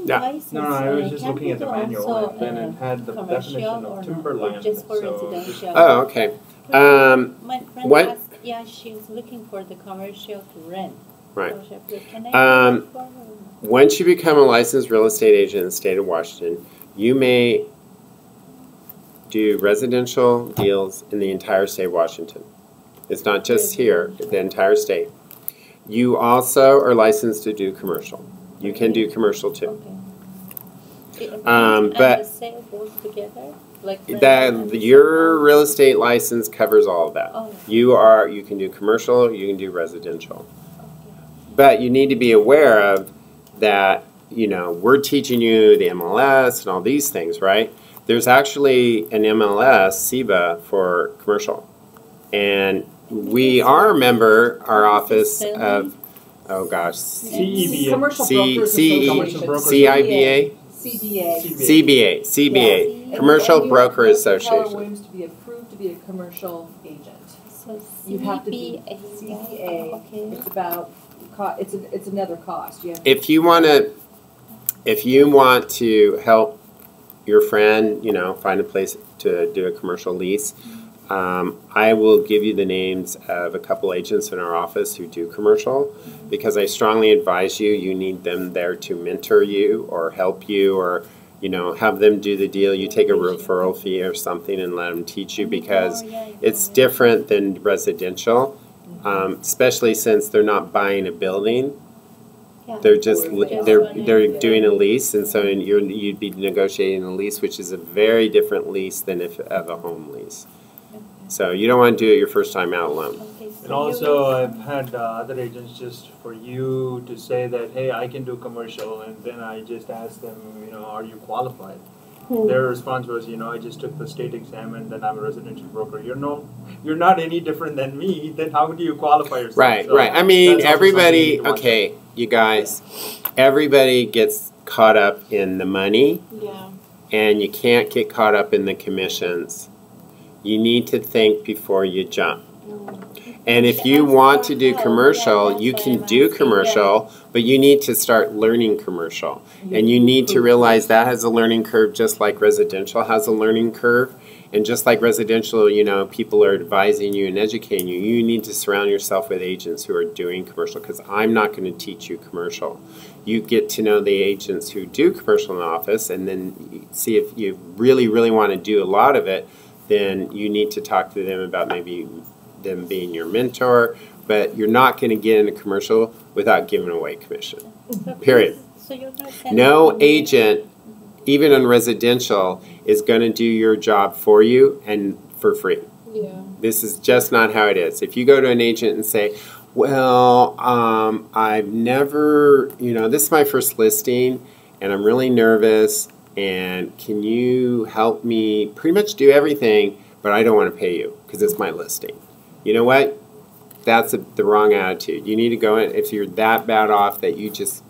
Yeah. No, I was just looking at the manual, and then it had the definition of timberland. Just for so residential. Oh, okay. My friend what- asked, she's looking for the commercial to rent. Right. Can I rent for her? Once you become a licensed real estate agent in the state of Washington, you may do residential deals in the entire state of Washington. It's not just here, the entire state. You also are licensed to do commercial. You can do commercial too. Okay. But the sale goes together? Like Your real estate license covers all of that. Oh. You can do commercial, you can do residential. But you need to be aware of that, we're teaching you the MLS and all these things, right? There's actually an MLS, SEBA, for commercial. And we are a member, our office of, CEBA. Commercial Brokers Association. CIBA? CBA. CBA, And Commercial you Broker have to go to Keller Association. Williams to be approved to be a commercial agent. So You have to be CBA. CBA. Okay. It's about it's another cost. You have If you want to help your friend, find a place to do a commercial lease, I will give you the names of a couple agents in our office who do commercial, because I strongly advise you need them there to mentor you or help you, or have them do the deal. You take a referral fee or something and let them teach you, because it's different than residential, especially since they're not buying a building. Yeah. They're just they're running. doing a lease, and so you'd be negotiating a lease, which is a very different lease than of a home lease. So you don't want to do it your first time out alone. Okay, so And also, I've had other agents just for you to say that, hey, I can do commercial, and then I just ask them, are you qualified? Their response was, I just took the state exam, and then I'm a residential broker. You're not any different than me. Then how do you qualify yourself? Right, So right. I mean, that's also everybody. something you need to watch Okay, you guys. Everybody gets caught up in the money, Yeah. and you can't get caught up in the commissions. You need to think before you jump. And if you want to do commercial, you can do commercial, but you need to start learning commercial. And you need to realize that has a learning curve just like residential has a learning curve. And just like residential, you know, people are advising you and educating you, you need to surround yourself with agents who are doing commercial, because I'm not going to teach you commercial. You get to know the agents who do commercial in the office, and then see if you really, really want to do a lot of it, then you need to talk to them about maybe them being your mentor, but you're not going to get into commercial without giving away commission. Period. So you're not sending No them- agent, even in residential, is going to do your job for you and for free. Yeah. This is just not how it is. If you go to an agent and say, well, I've never, you know, this is my first listing and I'm really nervous, and can you help me pretty much do everything, but I don't want to pay you because it's my listing. You know what? That's the wrong attitude. You need to go in, if you're that bad off that you just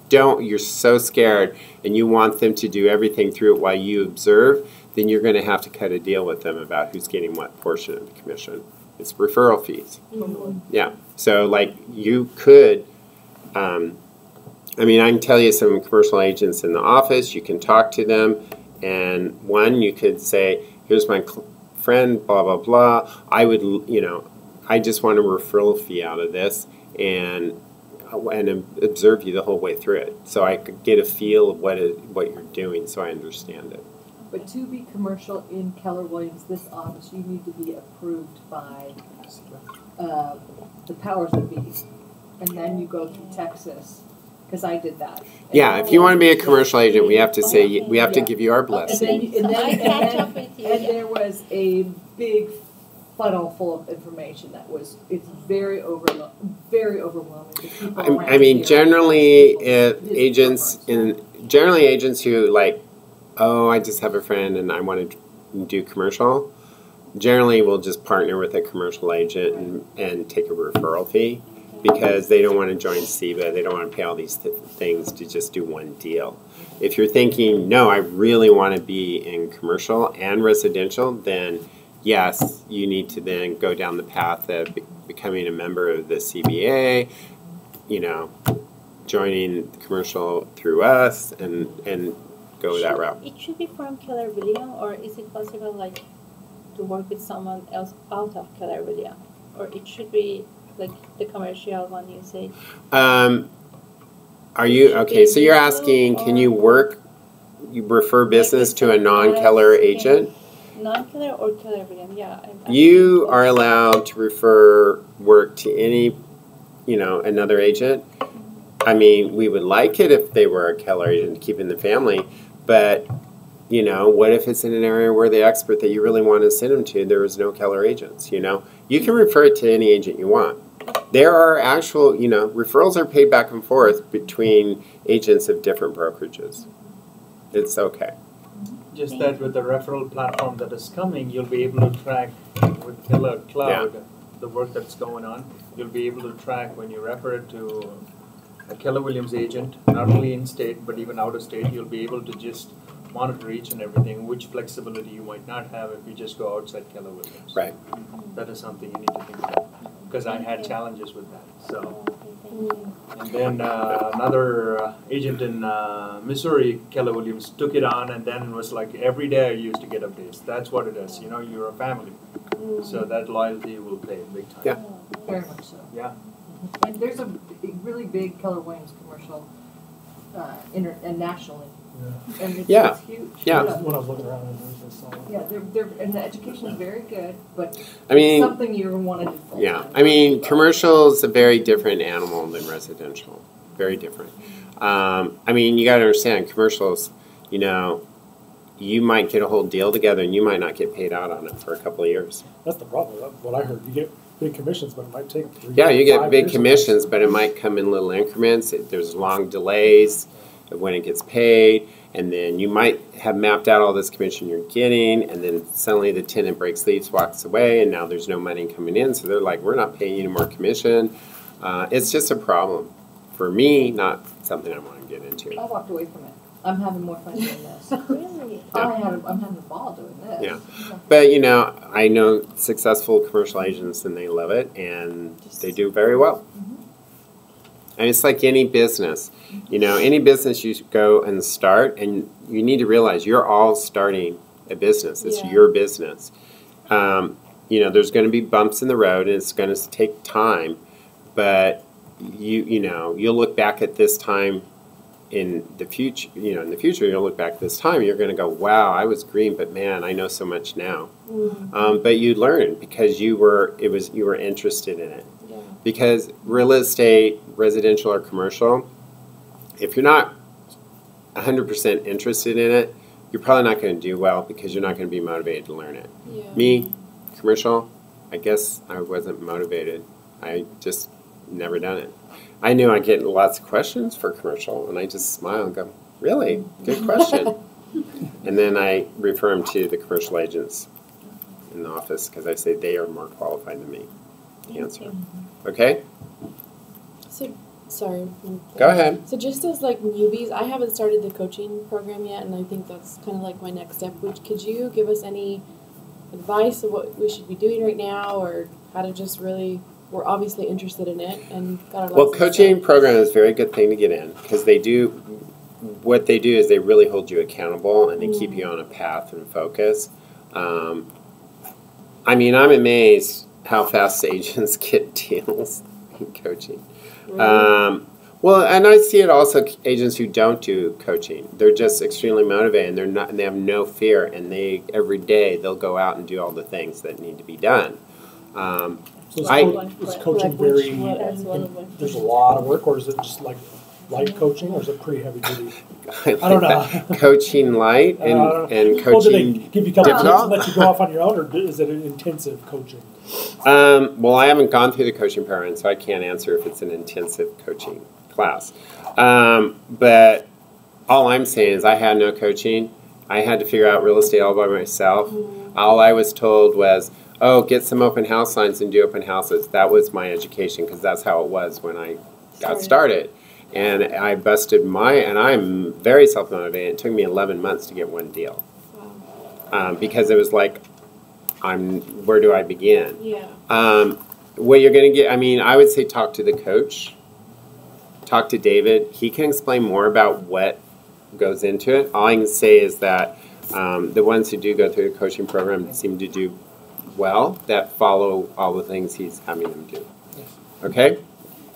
don't, you're so scared and you want them to do everything through it while you observe, then you're going to have to cut a deal with them about who's getting what portion of the commission. It's referral fees. Yeah. So like you could, I mean, I can tell you some commercial agents in the office, you can talk to them, and one, you could say, here's my friend, blah, blah, blah. I would, you know, I just want a referral fee out of this, and observe you the whole way through it, so I could get a feel of what you're doing, so I understand it. But to be commercial in Keller Williams, this office, you need to be approved by the powers that be. And then you go through Texas, because I did that. Yeah, if you want to be a commercial agent, we have to say, we have to give you our blessing. I catch up with you. And there was a big funnel full of information that it's very overwhelming. The people I around mean, here- generally, people- agents who like, oh, I just have a friend and I want to do commercial, generally will just partner with a commercial agent and take a referral fee, because they don't want to join SEBA. They don't want to pay all these things to just do one deal. If you're thinking, no, I really want to be in commercial and residential, then yes, you need to then go down the path of becoming a member of the CBA, you know, joining commercial through us, and go that route. It should be from Keller Williams, or is it possible like to work with someone else out of Keller Williams, or it should be like the commercial one you said? Are you okay? So you're asking, can you refer business to a non-Keller agent? Non-Keller or Keller Williams? Yeah. You are allowed to refer work to any, you know, another agent. I mean, we would like it if they were a Keller agent to keep in the family, but, you know, what if it's in an area where the expert that you really want to send them to, there is no Keller agents, you know? You can refer it to any agent you want. There are actual, you know, referrals are paid back and forth between agents of different brokerages. It's okay. Just that with the referral platform that is coming, you'll be able to track with Keller Cloud the work that's going on. You'll be able to track when you refer it to a Keller Williams agent, not only in state but even out of state. You'll be able to just monitor each and everything, which flexibility you might not have if you just go outside Keller Williams. Right. That is something you need to think about, because I had challenges with that. So. And then another agent in Missouri, Keller Williams, took it on, and then it was like every day I used to get updates. That's what it is. You know, you're a family. So that loyalty will pay big time. Yeah. Very much so. Yeah. And there's a really big Keller Williams commercial, and nationally. And it's, Yeah. it's huge. Yeah. When I was looking around, I saw. Yeah, and the education is very good, but I mean, it's something you want to do full yeah. time. I mean, commercial is a very different animal than residential. Very different. I mean, you got to understand, commercials, you know, you might get a whole deal together and you might not get paid out on it for a couple of years. That's the problem. That's what I heard. You get big commissions, but it might take 3 Yeah, you get 5 big years. commissions, but it might come in little increments. There's long delays of when it gets paid, and then you might have mapped out all this commission you're getting, and then suddenly the tenant breaks leaves, walks away, and now there's no money coming in, so they're like, we're not paying you any more commission. It's just a problem. For me, not something I want to get into. I walked away from it. I'm having more fun doing this. Really? Yeah. I'm having a ball doing this. Yeah. But, you know, I know successful commercial agents, and they love it, and they do very well. And it's like any business. You know, any business you go and start, and you need to realize you're all starting a business. It's Yeah. your business. There's going to be bumps in the road, and it's going to take time, but you'll look back at this time in the future. You'll look back this time, you're going to go, wow, I was green, but man, I know so much now. But you learned because you were interested in it. Yeah. Because real estate, residential or commercial, if you're not 100% interested in it, you're probably not going to do well because you're not going to be motivated to learn it. Yeah. Me, commercial, I guess I wasn't motivated. I just never done it. I knew I'd get lots of questions for commercial, and I just smile and go, really? Good question. And then I refer them to the commercial agents in the office because I say they are more qualified than me to answer. Okay? So, sorry. Go ahead. So just as like newbies, I haven't started the coaching program yet, and I think that's kind of like my next step. Could you give us any advice of what we should be doing right now, or how to just really? We're obviously interested in it and got our Well, license coaching set. program is a very good thing to get in because what they do is they really hold you accountable and they keep you on a path and focus. I'm amazed how fast agents get deals in coaching. Really? Well, and I see it also agents who don't do coaching. They're just extremely motivated and they have no fear, and every day they'll go out and do all the things that need to be done. So I- is coaching Like which very, one? That's one of my there's a lot of work, or is it just like light coaching, or is it pretty heavy duty? I don't know. Coaching light and Well, do they coaching. give you a couple tips difficult? and let you go off on your own, or is it an intensive coaching? Well, I haven't gone through the coaching program, so I can't answer if it's an intensive coaching class. But all I'm saying is I had no coaching. I had to figure out real estate all by myself. All I was told was, oh, get some open house signs and do open houses. That was my education because that's how it was when I got started. And I busted and I'm very self-motivated. It took me 11 months to get one deal. Wow. Because it was like, where do I begin? Yeah. What you're going to get, I would say talk to the coach. Talk to David. He can explain more about what goes into it. All I can say is that the ones who do go through the coaching program seem to do well, that follow all the things he's having them do. Okay?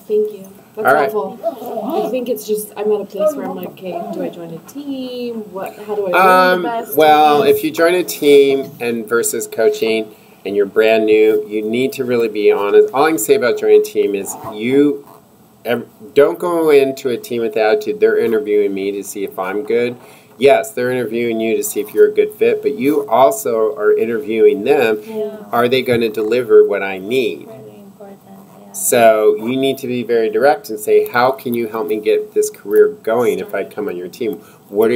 Thank you. That's All right. helpful. I think it's just I'm at a place where I'm like, okay, do I join a team? How do I learn the best? Well, if you join a team and versus coaching and you're brand new, you need to really be honest. All I can say about joining a team is don't go into a team with the attitude they're interviewing me to see if I'm good. Yes, they're interviewing you to see if you're a good fit, but you also are interviewing them. Yeah. Are they going to deliver what I need? Really important, yeah. So you need to be very direct and say, how can you help me get this career going if I come on your team? What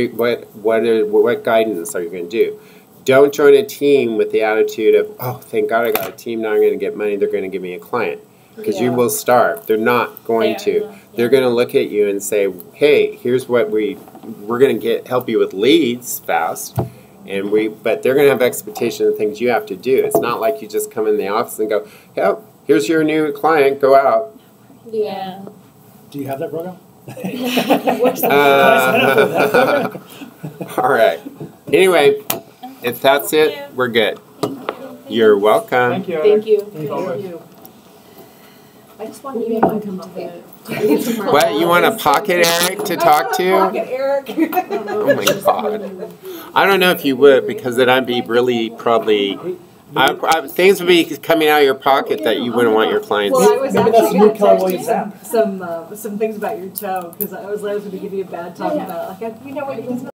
guidance are you going to do? Don't join a team with the attitude of, oh, thank God I got a team, now I'm going to get money, they're going to give me a client. Because you will starve. They're not going to. They're going to look at you and say, hey, here's what we're going to help you with leads fast. But they're going to have expectations of things you have to do. It's not like you just come in the office and go, yep, here's your new client, go out. Yeah. Do you have that program? All right. Anyway, if that's it, we're good. You're welcome. Thank you. Thank you. Thank you. I just want Maybe you I to can come come to to it. the. What, you want a pocket Eric to talk to? Eric. Oh my God. I don't know if you would, because then I'd be really probably, things would be coming out of your pocket that you wouldn't want your clients. Well, I was Maybe that's actually the new going to Keller text Williams you app. some things about your toe because I was going to give you a bad talk about it. Like, you know what?